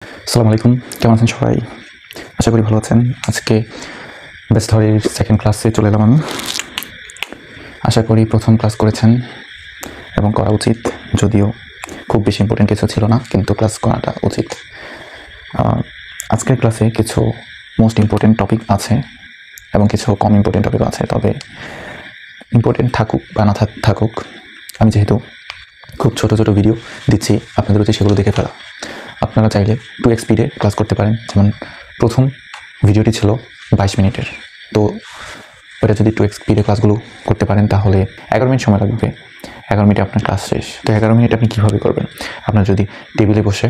আসসালামু আলাইকুম, কেমন আছেন সবাই? আশা করি ভালো আছেন। আজকে বেস্ট হরের সেকেন্ড ক্লাসে চলে এলাম আমি। আশা করি প্রথম ক্লাস করেছেন এবং করা উচিত, যদিও খুব বেশি ইম্পর্টেন্ট কিছু ছিল না, কিন্তু ক্লাস করাটা উচিত। আজকের ক্লাসে কিছু মোস্ট ইম্পর্টেন্ট টপিক আছে এবং কিছু কম ইম্পর্টেন্ট টপিক আছে। তবে ইম্পর্টেন্ট থাকুক বা না থাকুক, আমি যেহেতু খুব ছোট ছোট ভিডিও দিচ্ছি, আপনাদের উচিত সেগুলো দেখে ফেলা। আপনারা চাইলে 2x স্পিডে ক্লাস করতে পারেন। যেমন প্রথম ভিডিওটি ছিল 22 মিনিটের, তো ওটা যদি 2x স্পিডে ক্লাসগুলো করতে পারেন তাহলে 11 মিনিট সময় লাগবে। 11 মিনিটে আপনার ক্লাস শেষ। তো 11 মিনিট আপনি কীভাবে করবেন? আপনার যদি টেবিলে বসে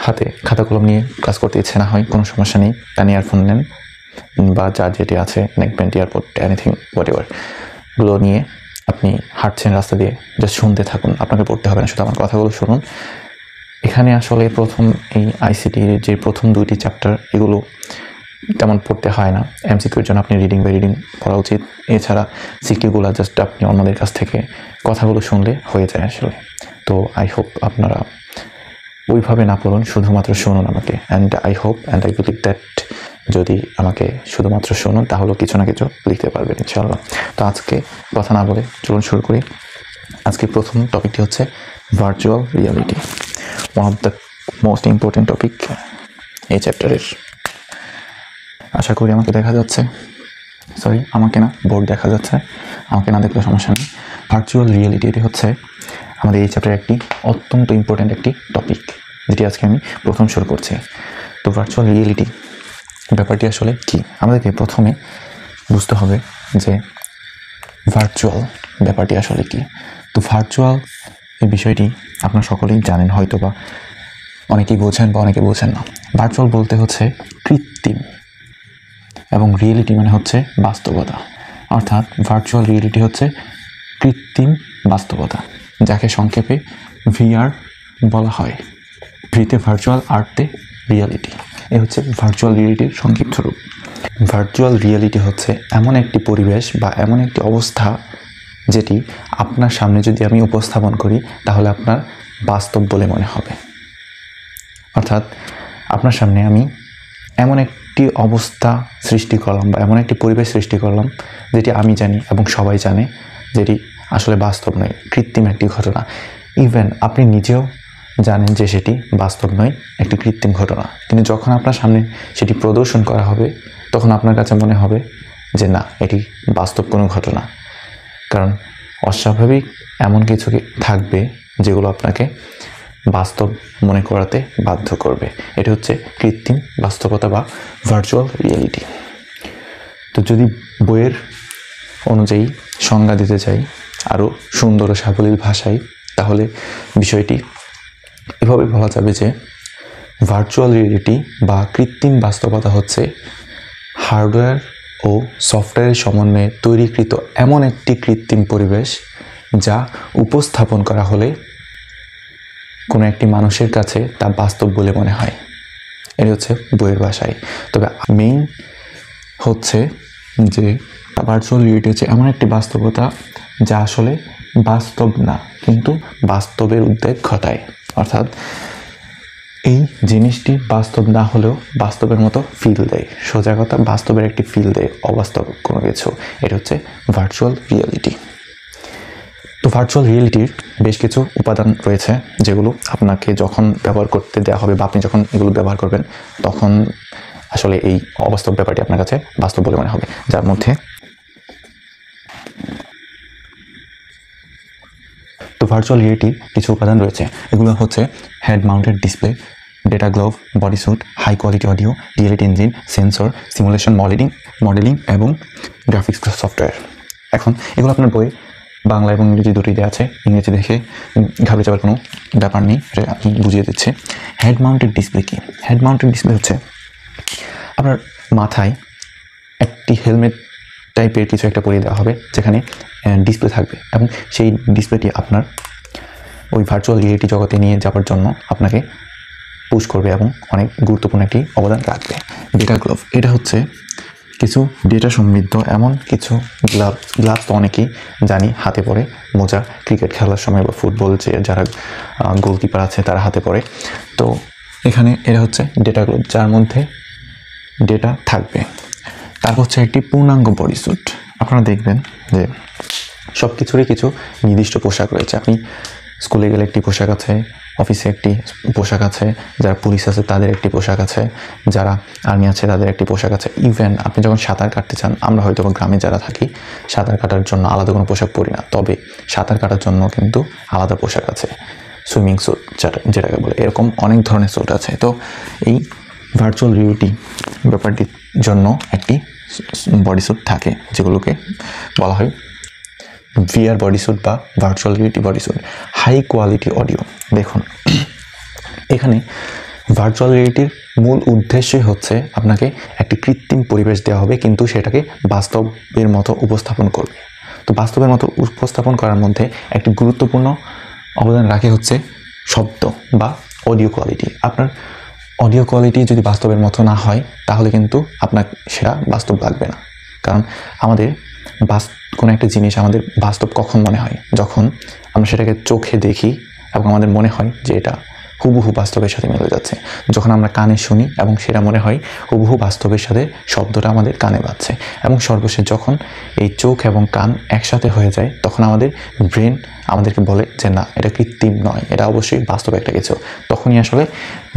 হাতে খাতা কলম নিয়ে ক্লাস করতে ইচ্ছে না হয়, কোনো সমস্যা নেই, কানে ইয়ারফোন নেন বা যা যেটি আছে, neckband, airport, anything what ever, গুলো নিয়ে আপনি হাঁটছেন রাস্তা দিয়ে, জাস্ট শুনতে থাকুন। আপনাকে পড়তে হবে না, শুধু আমার কথাগুলো শুনুন। এখানে আসলে প্রথম এই আইসিটির যে প্রথম 2টি চ্যাপ্টার, এগুলো তেমন পড়তে হয় না। এমসিকিউর জন্য আপনি রিডিং বাই রিডিং পড়া উচিত। এছাড়া সিকিউগুলো জাস্ট আপনি অন্যদের কাছ থেকে কথাগুলো শুনলে হয়ে যায় আসলে। তো আই হোপ আপনারা ওইভাবে না পড়ুন, শুধুমাত্র শুনুন আমাকে। And I hope and I believe that যদি আমাকে শুধুমাত্র শুনুন তাহলেও কিছু না কিছু লিখতে পারবেন ইনশাআল্লাহ। তো আজকে কথা না বলে চলুন শুরু করি। আজকে প্রথম টপিকটি হচ্ছে virtual reality, one of the most important topic এই চ্যাপ্টারের। আশা করি আমাকে দেখা যাচ্ছে, সরি আমাকে না, বোর্ড দেখা যাচ্ছে, আমাকে না দেখলে সমস্যা নেই। ভার্চুয়াল রিয়ালিটি এটি হচ্ছে আমাদের এই চ্যাপ্টারের একটি অত্যন্ত ইম্পর্টেন্ট একটি টপিক, যেটি আজকে আমি প্রথম শুরু করছি। তো ভার্চুয়াল রিয়েলিটি ব্যাপারটি আসলে কি, আমাদেরকে প্রথমে বুঝতে হবে যে ভার্চুয়াল ব্যাপারটি আসলে কি। তো ভার্চুয়াল এই বিষয়টি আপনারা সকলেই জানেন হয়তো, বা অনেকেই বোঝেন বা অনেকে বোঝেন না। ভার্চুয়াল বলতে হচ্ছে কৃত্রিম, এবং রিয়েলিটি মানে হচ্ছে বাস্তবতা। অর্থাৎ ভার্চুয়াল রিয়েলিটি হচ্ছে কৃত্রিম বাস্তবতা, যাকে সংক্ষেপে ভিআর বলা হয়। ভিতে ভার্চুয়াল, আর্টে রিয়ালিটি। এ হচ্ছে ভার্চুয়াল রিয়েলিটির সংক্ষিপ্ত রূপ। ভার্চুয়াল রিয়েলিটি হচ্ছে এমন একটি পরিবেশ বা এমন একটি অবস্থা যেটি আপনার সামনে যদি আমি উপস্থাপন করি তাহলে আপনার বাস্তব বলে মনে হবে। অর্থাৎ আপনার সামনে আমি এমন একটি অবস্থা সৃষ্টি করলাম বা এমন একটি পরিবেশ সৃষ্টি করলাম যেটি আমি জানি এবং সবাই জানে, যেটি আসলে বাস্তব নয়, কৃত্রিম একটি ঘটনা। ইভেন আপনি নিজেও জানেন যে সেটি বাস্তব নয়, একটি কৃত্রিম ঘটনা। কিন্তু যখন আপনার সামনে সেটি প্রদর্শন করা হবে তখন আপনার কাছে মনে হবে যে না, এটি বাস্তব কোনো ঘটনা। কারণ অস্বাভাবিক এমন কিছু থাকবে যেগুলো আপনাকে বাস্তব মনে করাতে বাধ্য করবে। এটি হচ্ছে কৃত্রিম বাস্তবতা বা ভার্চুয়াল রিয়েলিটি। তো যদি বইয়ের অনুযায়ী সংজ্ঞা দিতে চাই আরও সুন্দর ও সাবলীল ভাষায়, তাহলে বিষয়টি এভাবে বলা যাবে যে ভার্চুয়াল রিয়েলিটি বা কৃত্রিম বাস্তবতা হচ্ছে হার্ডওয়্যার ও সফটওয়্যারের সমন্বয়ে তৈরিকৃত এমন একটি কৃত্রিম পরিবেশ যা উপস্থাপন করা হলে কোনো একটি মানুষের কাছে তা বাস্তব বলে মনে হয়। এটি হচ্ছে বইয়ের ভাষায়। তবে মেইন হচ্ছে যে ভার্চুয়াল রিয়েলিটি হচ্ছে এমন একটি বাস্তবতা যা আসলে বাস্তব না, কিন্তু বাস্তবের উদ্বেগ ঘটায়। অর্থাৎ এই জিনিসটি বাস্তব না হলেও বাস্তবের মতো ফিল দেয়। সোজা কথা, বাস্তবের একটি ফিল দেয় অবাস্তব কোনো কিছু। এটা হচ্ছে ভার্চুয়াল রিয়েলিটি। তো ভার্চুয়াল রিয়েলিটির বেশ কিছু উপাদান রয়েছে যেগুলো আপনাকে যখন ব্যবহার করতে দেওয়া হবে বা আপনি যখন এগুলো ব্যবহার করবেন তখন আসলে এই অবাস্তব ব্যাপারটি আপনার কাছে বাস্তব বলে মনে হবে। যার মধ্যে তো ভার্চুয়াল রিয়েলিটির কিছু উপাদান রয়েছে। এগুলো হচ্ছে head mounted display, data glove, body suit, high quality audio, reality engine, sensor, simulation modelling এবং গ্রাফিক্স সফটওয়্যার। এখন এগুলো আপনার বই বাংলা এবং ইংরেজি দুটোই দেওয়া আছে। ইংরেজি দেখে ঘাবড়ে যাওয়ার কোনো ব্যাপার নেই, এটা আমি বুঝিয়ে দিচ্ছি। হেড মাউন্টেড ডিসপ্লে কি? হেড মাউন্টেড ডিসপ্লে হচ্ছে আপনার মাথায় একটি হেলমেট টাইপের কিছু একটা পরিয়ে দেওয়া হবে যেখানে ডিসপ্লে থাকবে, এবং সেই ডিসপ্লেটি আপনার ওই ভার্চুয়াল রিয়েলিটি জগতে নিয়ে যাওয়ার জন্য আপনাকে পুশ করবে এবং অনেক গুরুত্বপূর্ণ একটি অবদান রাখবে। ডেটা গ্লোভ, এটা হচ্ছে কিছু ডেটা সমৃদ্ধ এমন কিছু গ্লাভস তো অনেকেই জানি হাতে পরে, মোজা ক্রিকেট খেলার সময় বা ফুটবল যে যারা গোলকিপার আছে তারা হাতে পরে। তো এখানে এটা হচ্ছে ডেটা গ্রুপ, যার মধ্যে ডেটা থাকবে। তারপর হচ্ছে একটি পূর্ণাঙ্গ বডি স্যুট। আপনারা দেখবেন যে সব কিছুরই কিছু নির্দিষ্ট পোশাক রয়েছে। আপনি স্কুলে গেলে একটি পোশাক আছে, অফিসে একটি পোশাক আছে, যারা পুলিশ আছে তাদের একটি পোশাক আছে, যারা আর্মি আছে তাদের একটি পোশাক আছে। ইভেন আপনি যখন সাঁতার কাটতে চান, আমরা হয়তো গ্রামে যারা থাকি সাঁতার কাটার জন্য আলাদা কোনো পোশাক পরি না, তবে সাঁতার কাটার জন্য কিন্তু আলাদা পোশাক আছে, সুইমিং স্যুট যেটাকে বলে। এরকম অনেক ধরনের স্যুট আছে। তো এই ভার্চুয়াল রিয়েলিটি ব্যাপারটির জন্য একটি বডি স্যুট থাকে, যেগুলোকে বলা হয় ভিআর বডি স্যুট বা virtual reality body suit. High quality audio. দেখুন, এখানে ভার্চুয়াল রিয়েলিটির মূল উদ্দেশ্যই হচ্ছে আপনাকে একটি কৃত্রিম পরিবেশ দেওয়া হবে, কিন্তু সেটাকে বাস্তবের মতো উপস্থাপন করবে। তো বাস্তবের মতো উপস্থাপন করার মধ্যে একটি গুরুত্বপূর্ণ অবদান রাখে হচ্ছে শব্দ বা অডিও কোয়ালিটি। আপনার অডিও কোয়ালিটি যদি বাস্তবের মতো না হয়, তাহলে কিন্তু আপনার সেটা বাস্তব লাগবে না। কারণ আমাদের কোনো একটা জিনিস আমাদের বাস্তব কখন মনে হয়? যখন আমরা সেটাকে চোখে দেখি এবং আমাদের মনে হয় যে এটা হুবহু বাস্তবের সাথে মিলে যাচ্ছে। যখন আমরা কানে শুনি এবং সেটা মনে হয় হুবহু বাস্তবের সাথে শব্দটা আমাদের কানে বাজছে। এবং সর্বশেষ যখন এই চোখ এবং কান একসাথে হয়ে যায়, তখন আমাদের ব্রেন আমাদেরকে বলে যে না, এটা কৃত্রিম নয়, এটা অবশ্যই বাস্তব একটা কিছু। তখনই আসলে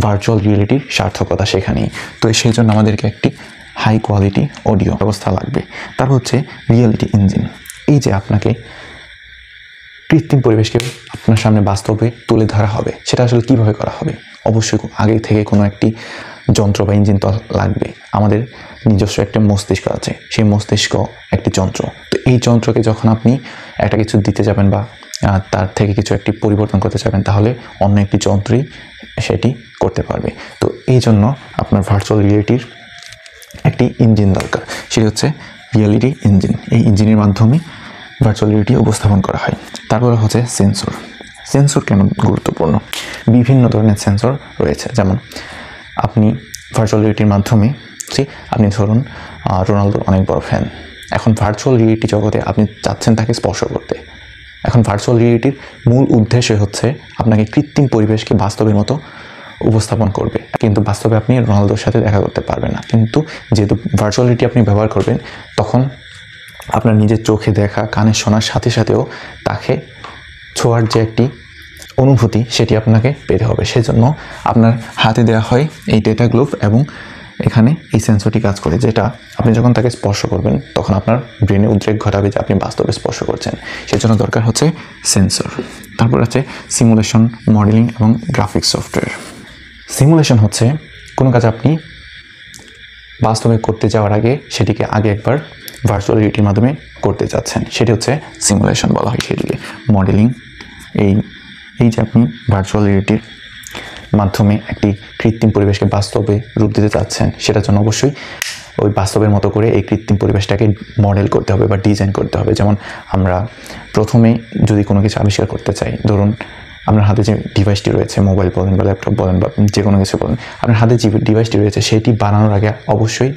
ভার্চুয়াল রিয়েলিটির সার্থকতা সেখানেই। তো সেই জন্য আমাদেরকে একটি হাই কোয়ালিটি অডিও ব্যবস্থা লাগবে। তারপর হচ্ছে রিয়েলিটি ইঞ্জিন। এই যে আপনাকে কৃত্রিম পরিবেশকে আপনার সামনে বাস্তবে তুলে ধরা হবে, সেটা আসলে কীভাবে করা হবে? অবশ্যই আগে থেকে কোনো একটি যন্ত্র বা ইঞ্জিন তো লাগবে। আমাদের নিজস্ব একটা মস্তিষ্ক আছে, সেই মস্তিষ্ক একটি যন্ত্র। তো এই যন্ত্রকে যখন আপনি একটা কিছু দিতে যাবেন বা তার থেকে কিছু একটি পরিবর্তন করতে যাবেন, তাহলে অন্য একটি যন্ত্রই সেটি করতে পারবে। তো এই জন্য আপনার ভার্চুয়াল রিয়েলিটির একটি ইঞ্জিন দরকার, সেটি হচ্ছে রিয়েলিটি ইঞ্জিন। এই ইঞ্জিনের মাধ্যমে ভার্চুয়াল রিয়েলিটি উপস্থাপন করা হয়। তারপরে হচ্ছে সেন্সর। সেন্সর কেন গুরুত্বপূর্ণ? বিভিন্ন ধরনের সেন্সর রয়েছে। যেমন আপনি ভার্চুয়াল রিয়েলিটির মাধ্যমে আপনি ধরুন রোনালদোর অনেক বড় ফ্যান। এখন ভার্চুয়াল রিয়েলিটি জগতে আপনি চাচ্ছেন তাকে স্পর্শ করতে। এখন ভার্চুয়াল রিয়েলিটির মূল উদ্দেশ্য হচ্ছে আপনাকে কৃত্রিম পরিবেশকে বাস্তবের মতো উপস্থাপন করবে, কিন্তু বাস্তবে আপনি রোনালদোর সাথে দেখা করতে পারবেন না। কিন্তু যেহেতু ভার্চুয়াল রিয়েলিটি আপনি ব্যবহার করবেন, তখন আপনার নিজের চোখে দেখা, কানে শোনার সাথে সাথেও তাকে ছোঁয়ার যে একটি অনুভূতি, সেটি আপনাকে পেতে হবে। সেজন্য আপনার হাতে দেওয়া হয় এই ডেটা গ্লোভ এবং এখানে এই সেন্সরটি কাজ করে, যেটা আপনি যখন তাকে স্পর্শ করবেন তখন আপনার ব্রেনে উদ্রেক ঘটাবে যে আপনি বাস্তবে স্পর্শ করছেন। সেজন্য দরকার হচ্ছে সেন্সর। তারপর আছে সিমুলেশন, মডেলিং এবং গ্রাফিক্স সফটওয়্যার। সিমুলেশন হচ্ছে কোনো কাজ আপনি বাস্তবে করতে যাওয়ার আগে সেটিকে আগে একবার ভার্চুয়াল রিয়েলিটির মাধ্যমে করতে চাচ্ছেন, সেটি হচ্ছে সিমুলেশন বলা হয় সেটিকে। মডেলিং, এই যে আপনি ভার্চুয়াল রিয়েলিটির মাধ্যমে একটি কৃত্রিম পরিবেশকে বাস্তবে রূপ দিতে চাচ্ছেন, সেটার জন্য অবশ্যই ওই বাস্তবের মতো করে এই কৃত্রিম পরিবেশটাকে মডেল করতে হবে বা ডিজাইন করতে হবে। যেমন আমরা প্রথমে যদি কোনো কিছু আবিষ্কার করতে চাই, ধরুন আপনার হাতে যে ডিভাইসটি রয়েছে, মোবাইল বলেন বা ল্যাপটপ বলেন বা যে কোনো কিছু বলেন, আপনার হাতে যে ডিভাইসটি রয়েছে সেটি বানানোর আগে অবশ্যই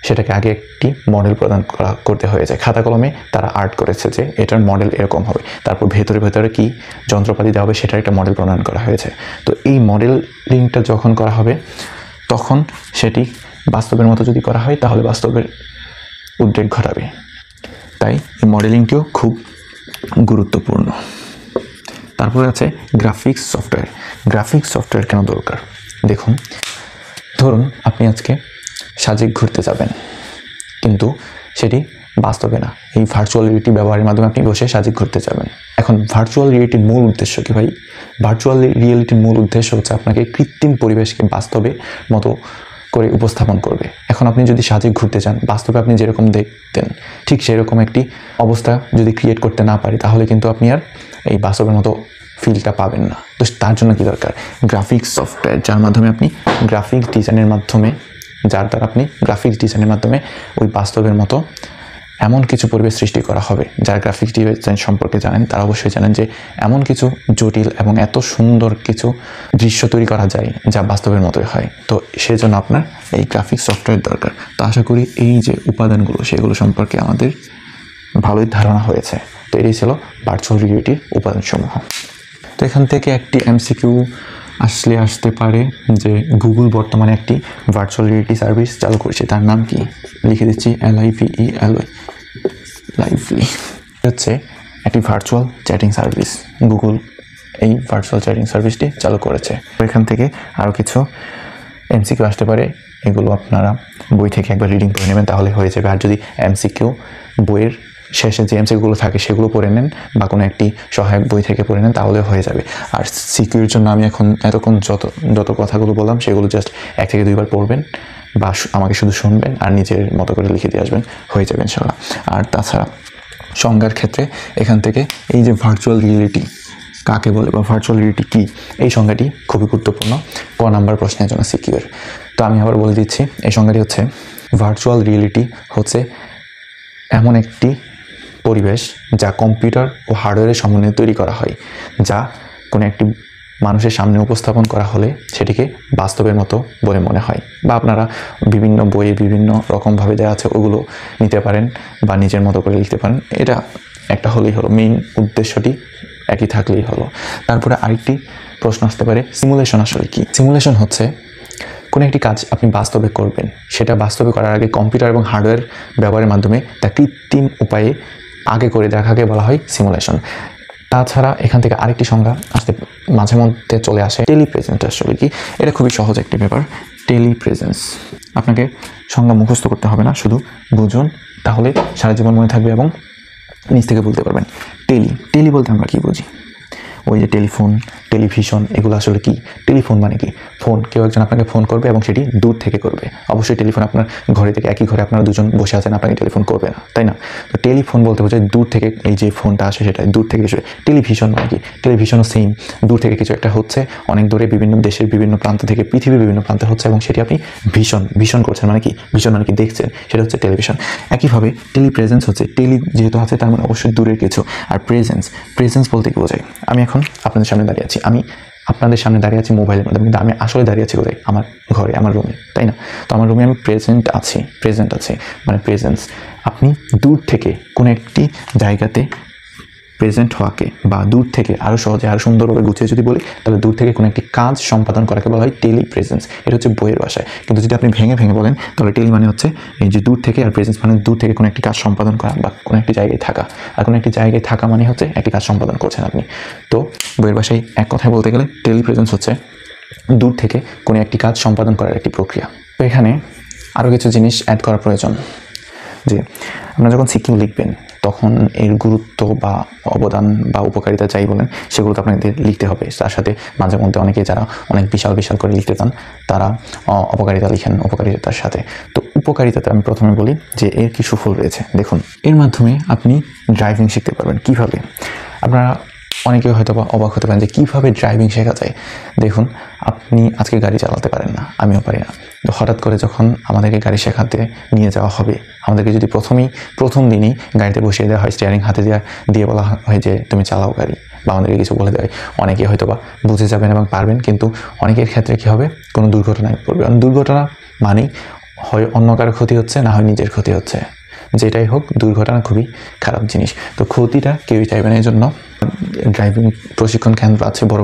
সেটাকে আগে একটি মডেল প্রদান করতে হয়েছে। খাতা কলমে তারা আর্ট করেছে যে এটার মডেল এরকম হবে, তারপর ভেতরে কি যন্ত্রপাতি দেওয়া হবে সেটার একটা মডেল প্রদান করা হয়েছে। তো এই মডেলিংটা যখন করা হবে, তখন সেটি বাস্তবের মতো যদি করা হয় তাহলে বাস্তবের উদ্রেক ঘটাবে। তাই এই মডেলিংটিও খুব গুরুত্বপূর্ণ। তারপরে আছে গ্রাফিক্স সফটওয়্যার। গ্রাফিক্স সফটওয়্যার কেন দরকার? দেখুন, ধরুন আপনি আজকে সাজেক ঘুরতে যাবেন, কিন্তু সেটি বাস্তবে না, এই ভার্চুয়াল রিয়েলিটি ব্যবহারের মাধ্যমে আপনি বসে সাজেক ঘুরতে যাবেন। এখন ভার্চুয়াল রিয়েলিটির মূল উদ্দেশ্য কি ভাই? ভার্চুয়াল রিয়েলিটির মূল উদ্দেশ্য হচ্ছে আপনাকে কৃত্রিম পরিবেশকে বাস্তবে মতো করে উপস্থাপন করবে। এখন আপনি যদি সাজেক ঘুরতে চান, বাস্তবে আপনি যেরকম দেখতেন ঠিক সেরকম একটি অবস্থা যদি ক্রিয়েট করতে না পারি, তাহলে কিন্তু আপনি আর এই বাস্তবের মতো ফিলটা পাবেন না। তো তার জন্য কি দরকার? গ্রাফিক্স সফটওয়্যার, যার মাধ্যমে আপনি গ্রাফিক্স ডিজাইনের মাধ্যমে ওই বাস্তবের মতো এমন কিছু পরিবেশ সৃষ্টি করা হবে। যারা গ্রাফিক্স ডিজাইন সম্পর্কে জানেন তারা অবশ্যই জানেন যে এমন কিছু জটিল এবং এত সুন্দর কিছু দৃশ্য তৈরি করা যায় যা বাস্তবের মতোই হয়। তো সেই জন্য আপনার এই গ্রাফিক্স সফটওয়্যার দরকার। তো আশা করি এই যে উপাদানগুলো সেগুলো সম্পর্কে আমাদের ভালোই ধারণা হয়েছে। তো এটাই ছিল ভার্চুয়াল রিয়েলিটির উপাদানসমূহ। তো এখান থেকে একটি MCQ আসতে পারে যে গুগল বর্তমানে একটি ভার্চুয়াল রিয়েলিটি সার্ভিস চালু করেছে, তার নাম কি? লিখে দিচ্ছি LIVELY, লাইভলি। হচ্ছে একটি ভার্চুয়াল চ্যাটিং সার্ভিস। গুগল এই ভার্চুয়াল চ্যাটিং সার্ভিসটি চালু করেছে। এখান থেকে আরও কিছু MCQ আসতে পারে, এগুলো আপনারা বই থেকে একবার রিডিং করে নেবেন তাহলে হয়ে যাবে। আর যদি MCQ বইয়ের শেষে যে MCQগুলো থাকে সেগুলো পড়ে নেন বা কোনো একটি সহায়ক বই থেকে পড়ে নেন তাহলে হয়ে যাবে। আর সিকিউর জন্য আমি এতক্ষণ যত কথাগুলো বললাম সেগুলো জাস্ট 1 থেকে 2 বার পড়বেন বা আমাকে শুধু শুনবেন আর নিজের মতো করে লিখে দিয়ে আসবেন, হয়ে যাবে ইনশাআল্লাহ। আর তাছাড়া সংজ্ঞার ক্ষেত্রে এখান থেকে এই যে ভার্চুয়াল রিয়েলিটি কাকে বলে বা ভার্চুয়াল রিয়েলিটি কী, এই সংজ্ঞাটি খুবই গুরুত্বপূর্ণ ক নাম্বার প্রশ্নের জন্য সিকিউর। তো আমি আবার বলে দিচ্ছি, এই সংজ্ঞাটি হচ্ছে ভার্চুয়াল রিয়েলিটি হচ্ছে এমন একটি পরিবেশ যা কম্পিউটার ও হার্ডওয়্যারের সমন্বয়ে তৈরি করা হয়, যা কোনো একটি মানুষের সামনে উপস্থাপন করা হলে সেটিকে বাস্তবের মতো বলে মনে হয়। বা আপনারা বিভিন্ন বইয়ে বিভিন্ন রকমভাবে যা আছে ওগুলো নিতে পারেন বা নিজের মতো করে লিখতে পারেন। এটা একটা হলেই হলো, মেইন উদ্দেশ্যটি একই থাকলেই হলো। তারপরে আরেকটি প্রশ্ন আসতে পারে, সিমুলেশন আসলে কি? সিমুলেশন হচ্ছে কোনো একটি কাজ আপনি বাস্তবে করবেন, সেটা বাস্তবে করার আগে কম্পিউটার এবং হার্ডওয়্যার ব্যবহারের মাধ্যমে তা কৃত্রিম উপায়ে আগে করে দেখাকে বলা হয় সিমুলেশন। তাছাড়া এখান থেকে আরেকটি সংজ্ঞা আসতে মাঝে মধ্যে চলে আসে, টেলিপ্রেজেন্স আসলে কি? এটা খুবই সহজ একটি ব্যাপার। টেলিপ্রেজেন্স আপনাকে সংজ্ঞা মুখস্থ করতে হবে না, শুধু বুঝুন, তাহলে সারা জীবন মনে থাকবে এবং নিজ থেকে বলতে পারবেন। টেলি বলতে আমরা কি বুঝি? ওই যে টেলিফোন, টেলিভিশন, এগুলো আসলে কি? টেলিফোন মানে কি? ফোন, কেউ একজন আপনাকে ফোন করবে এবং সেটি দূর থেকে করবে। অবশ্যই টেলিফোন আপনার ঘরে থেকে, একই ঘরে আপনারা দুজন বসে আছেন, আপনাকে টেলিফোন করবে না, তাই না? তো টেলিফোন বলতে বোঝায় দূর থেকে, এই যে ফোনটা আসে সেটা দূর থেকে কিছু। টেলিভিশন মানে কি? টেলিভিশনও সেম, দূর থেকে কিছু একটা হচ্ছে, অনেক দূরে বিভিন্ন দেশের বিভিন্ন প্রান্ত থেকে, পৃথিবীর বিভিন্ন প্রান্তে হচ্ছে এবং সেটি আপনি ভীষণ করছেন মানে কি? ভীষণ মানে কি? দেখছেন, সেটা হচ্ছে টেলিভিশন। একইভাবে টেলিপ্রেজেন্স হচ্ছে, টেলি যেহেতু আছে তার মানে অবশ্যই দূরের কিছু। আর প্রেজেন্স বলতে কি বোঝায়? আমি এখন আপনাদের সামনে দাঁড়িয়ে আছি, আমি আপনাদের সামনে দাঁড়িয়ে আছি মোবাইলের মাধ্যমে, কিন্তু আমি আসলে দাঁড়িয়ে আছি কোথায়? আমার ঘরে, আমার রুমে, তাই না? তো আমার রুমে আমি প্রেজেন্ট আছি মানে প্রেজেন্স। আপনি দূর থেকে কোনো একটি জায়গাতে প্রেজেন্ট হওয়াকে বা দূর থেকে আরও সহজে আরও সুন্দরভাবে গুছিয়ে যদি বলি তাহলে দূর থেকে কোনো একটি কাজ সম্পাদন করাকে বলা হয় টেলিপ্রেজেন্স। এটা হচ্ছে বইয়ের ভাষায়। কিন্তু যদি আপনি ভেঙে বলেন তাহলে টেলি মানে হচ্ছে এই যে দূর থেকে, আর প্রেজেন্স মানে দূর থেকে কোনো একটি কাজ সম্পাদন করা বা কোনো একটি জায়গায় থাকা। আর কোনো একটি জায়গায় থাকা মানে হচ্ছে একটি কাজ সম্পাদন করছেন আপনি। তো বইয়ের ভাষায় এক কথায় বলতে গেলে টেলিপ্রেজেন্স হচ্ছে দূর থেকে কোনো একটি কাজ সম্পাদন করার একটি প্রক্রিয়া। তো এখানে আরও কিছু জিনিস অ্যাড করা প্রয়োজন, যে আপনারা যখন সিকিউ লিখবেন তখন এর গুরুত্ব বা অবদান বা উপকারিতা যাই বলেন সেগুলো তো আপনাদের লিখতে হবে। তার সাথে মাঝে মধ্যে অনেকে যারা অনেক বিশাল করে লিখতে চান তারা অপকারিতা লিখেন অপকারিতার সাথে। তো উপকারিতাতে আমি প্রথমে বলি যে এর কি সুফল রয়েছে। দেখুন, এর মাধ্যমে আপনি ড্রাইভিং শিখতে পারবেন। কিভাবে? আপনারা অনেকে হয়তো বা অবাক হতে পারেন যে কীভাবে ড্রাইভিং শেখা যায়। দেখুন, আপনি আজকে গাড়ি চালাতে পারেন না, আমিও পারি না। তো হঠাৎ করে যখন আমাদেরকে গাড়ি শেখাতে নিয়ে যাওয়া হবে, আমাদেরকে যদি প্রথম দিনই গাড়িতে বসিয়ে দেওয়া হয়, স্টিয়ারিং হাতে দিয়ে বলা হয় যে তুমি চালাও গাড়ি, বা আমাদেরকে কিছু বলে দেয়, অনেকে হয়তো বা বুঝে যাবেন এবং পারবেন, কিন্তু অনেকের ক্ষেত্রে কী হবে? কোনো দুর্ঘটনায় পড়বে। দুর্ঘটনা মানেই হয় অন্য কারো ক্ষতি হচ্ছে, না হয় নিজের ক্ষতি হচ্ছে। যেটাই হোক, দুর্ঘটনা খুবই খারাপ জিনিস। তো ক্ষতিটা কেউই চাইবে না। এই জন্য ড্রাইভিং প্রশিক্ষণ কেন্দ্র আছে বড়,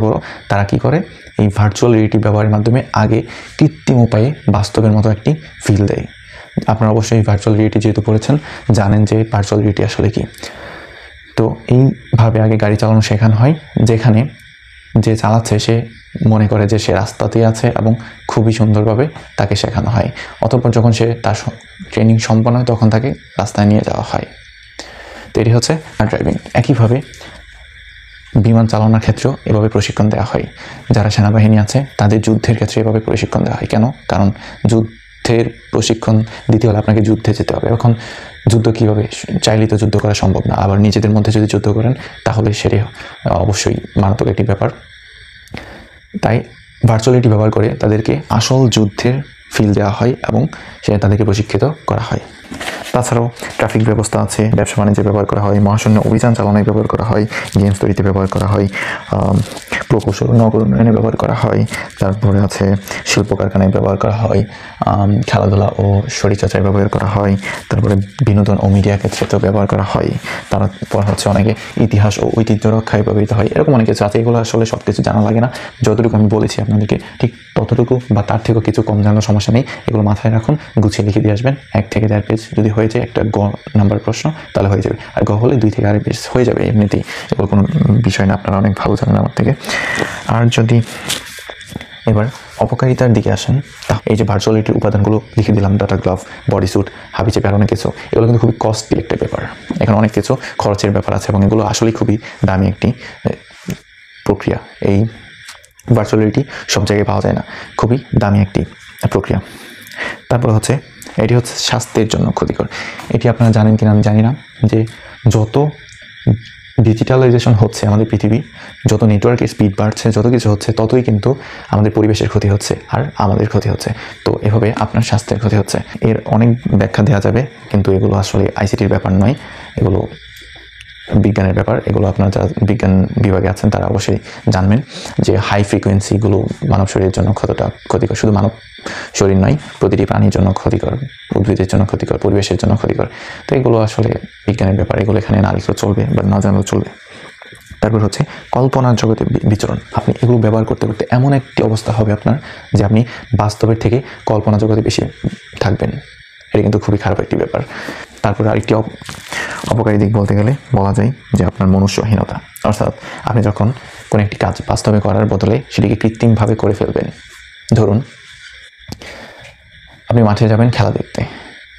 তারা কি করে? এই ভার্চুয়াল রিয়েলিটি ব্যবহারের মাধ্যমে আগে কৃত্রিম উপায়ে বাস্তবের মতো একটি ফিল দেয়। আপনারা অবশ্যই ভার্চুয়াল রিয়েলিটি যেহেতু পড়েছেন, জানেন যে ভার্চুয়াল রিয়েলিটি আসলে কি। তো এইভাবে আগে গাড়ি চালানো শেখানো হয়, যেখানে যে চালাচ্ছে সে মনে করে যে সে রাস্তাতেই আছে এবং খুবই সুন্দরভাবে তাকে শেখানো হয়। অতঃপর যখন সে তার ট্রেনিং সম্পন্ন হয় তখন তাকে রাস্তায় নিয়ে যাওয়া হয়। তো এটি হচ্ছে ড্রাইভিং। একইভাবে বিমান চালানোর ক্ষেত্রেও এভাবে প্রশিক্ষণ দেওয়া হয়। যারা সেনাবাহিনী আছে তাদের যুদ্ধের ক্ষেত্রে এভাবে প্রশিক্ষণ দেওয়া হয়। কেন? কারণ যুদ্ধের প্রশিক্ষণ দিতে হলে আপনাকে যুদ্ধে যেতে হবে। এখন যুদ্ধ কীভাবে? চাইলেই তো যুদ্ধ করা সম্ভব না। আবার নিজেদের মধ্যে যদি যুদ্ধ করেন তাহলে সেটি অবশ্যই মারাত্মক একটি ব্যাপার। তাই ভার্চুয়ালিটি ব্যবহার করে তাদেরকে আসল যুদ্ধের ফিল দেওয়া হয় এবং তাদেরকে প্রশিক্ষিত করা হয়। তাছাড়াও ট্রাফিক ব্যবস্থা আছে, ব্যবসা বাণিজ্যে ব্যবহার করা হয়, মহাশূন্য অভিযান চালানোয় ব্যবহার করা হয়, গেমস তৈরিতে ব্যবহার করা হয়, প্রকৌশল নগর উন্নয়নে ব্যবহার করা হয়, তারপরে আছে শিল্প কারখানায় ব্যবহার করা হয়, খেলাধুলা ও শরীরচর্চায় ব্যবহার করা হয়, তারপরে বিনোদন ও মিডিয়া ক্ষেত্রেও ব্যবহার করা হয়, তারপর হচ্ছে অনেকে ইতিহাস ও ঐতিহ্য রক্ষায় ব্যবহৃত হয়। এরকম অনেক কিছু আছে, এগুলো আসলে সব কিছু জানা লাগে না। যতটুকু আমি বলেছি আপনাদেরকে ঠিক ততটুকু বা তার থেকেও কিছু কম জানার সমস্যা নেই। এগুলো মাথায় রাখুন, গুছিয়ে লিখে দিয়ে আসবেন। 1 থেকে 1.5 পেজ যদি হয়ে যায় একটা গ নাম্বার প্রশ্ন, তাহলে হয়ে যাবে। আর গ হলে 2 থেকে 2.5 পেজ হয়ে যাবে এমনিতেই। এগুলো কোনো বিষয় না, আপনারা অনেক ভালো জানেন আমার থেকে। আর যদি এবার অপকারিতার দিকে আসেন, এই যে ভার্চুয়ালিটির উপাদানগুলো লিখে দিলাম, ডাটা গ্লাভ, বডি স্যুট, হাবি চেপে আর অনেক কিছু, এগুলো কিন্তু খুবই কস্টলি একটা ব্যাপার। এখানে অনেক কিছু খরচের ব্যাপার আছে এবং এগুলো আসলেই খুবই দামি একটি প্রক্রিয়া। এই ভার্চুয়ালিটি সব জায়গায় পাওয়া যায় না, খুবই দামি একটি প্রক্রিয়া। তারপর হচ্ছে এটি হচ্ছে স্বাস্থ্যের জন্য ক্ষতিকর। এটি আপনারা জানেন কিনা আমি জানি না, যে যত ডিজিটালাইজেশন হচ্ছে আমাদের পৃথিবী, যত নেটওয়ার্কের স্পিড বাড়ছে, যত কিছু হচ্ছে, ততই কিন্তু আমাদের পরিবেশের ক্ষতি হচ্ছে আর আমাদের ক্ষতি হচ্ছে। তো এভাবে আপনার স্বাস্থ্যের ক্ষতি হচ্ছে। এর অনেক ব্যাখ্যা দেওয়া যাবে, কিন্তু এগুলো আসলে আইসিটির ব্যাপার নয়, এগুলো বিজ্ঞানের ব্যাপার। এগুলো আপনারা যারা বিজ্ঞান বিভাগে আছেন তারা অবশ্যই জানবেন যে হাই ফ্রিকোয়েন্সিগুলো মানব শরীরের জন্য কতটা ক্ষতিকর। শুধু মানব শরীর নয়, প্রতিটি প্রাণীর জন্য ক্ষতিকর, উদ্ভিদের জন্য ক্ষতিকর, পরিবেশের জন্য ক্ষতিকর। তো এগুলো আসলে বিজ্ঞানের ব্যাপার, এগুলো এখানে না লিখলেও চলবে বা না জানলেও চলবে। তারপর হচ্ছে কল্পনার জগতে বিচরণ। আপনি এগুলো ব্যবহার করতে করতে এমন একটি অবস্থা হবে আপনার যে আপনি বাস্তবের থেকে কল্পনা জগতে বেশি থাকবেন। এটা কিন্তু খুবই খারাপ একটি ব্যাপার। তারপরে আরেকটি অপকারী দিক বলতে গেলে বলা যায় যে আপনার মনুষ্যহীনতা। অর্থাৎ আপনি যখন কোনো একটি কাজ বাস্তবে করার বদলে সেটিকে কৃত্রিমভাবে করে ফেলবেন। ধরুন আপনি মাঠে যাবেন খেলা দেখতে,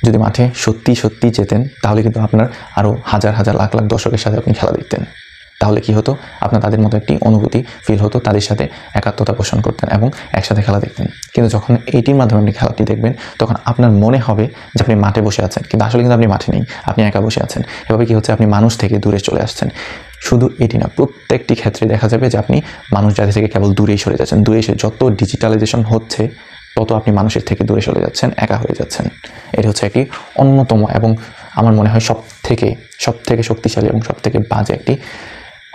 যদি মাঠে সত্যি সত্যি যেতেন তাহলে কিন্তু আপনার আরও হাজার হাজার লাখ লাখ দর্শকের সাথে আপনি খেলা দেখতেন। তাহলে কি হতো, আপনার তাদের মতো একটি অনুভূতি ফিল হতো, তাদের সাথে একাত্মতা পোষণ করতেন এবং একসাথে খেলা দেখতেন। কিন্তু যখন এইটির মাধ্যমে আপনি খেলাটি দেখবেন, তখন আপনার মনে হবে যে আপনি মাঠে বসে আছেন, কিন্তু আসলে কিন্তু আপনি মাঠে নেই, আপনি একা বসে আছেন। এভাবে কি হচ্ছে, আপনি মানুষ থেকে দূরে চলে আসছেন। শুধু এটি না, প্রত্যেকটি ক্ষেত্রে দেখা যাবে যে আপনি মানুষ জাতি থেকে কেবল দূরেই সরে যাচ্ছেন। দূরে এসে যত ডিজিটালাইজেশন হচ্ছে তত আপনি মানুষের থেকে দূরে চলে যাচ্ছেন, একা হয়ে যাচ্ছেন। এটি হচ্ছে একটি অন্যতম এবং আমার মনে হয় সব থেকে শক্তিশালী এবং সব থেকে বাজে একটি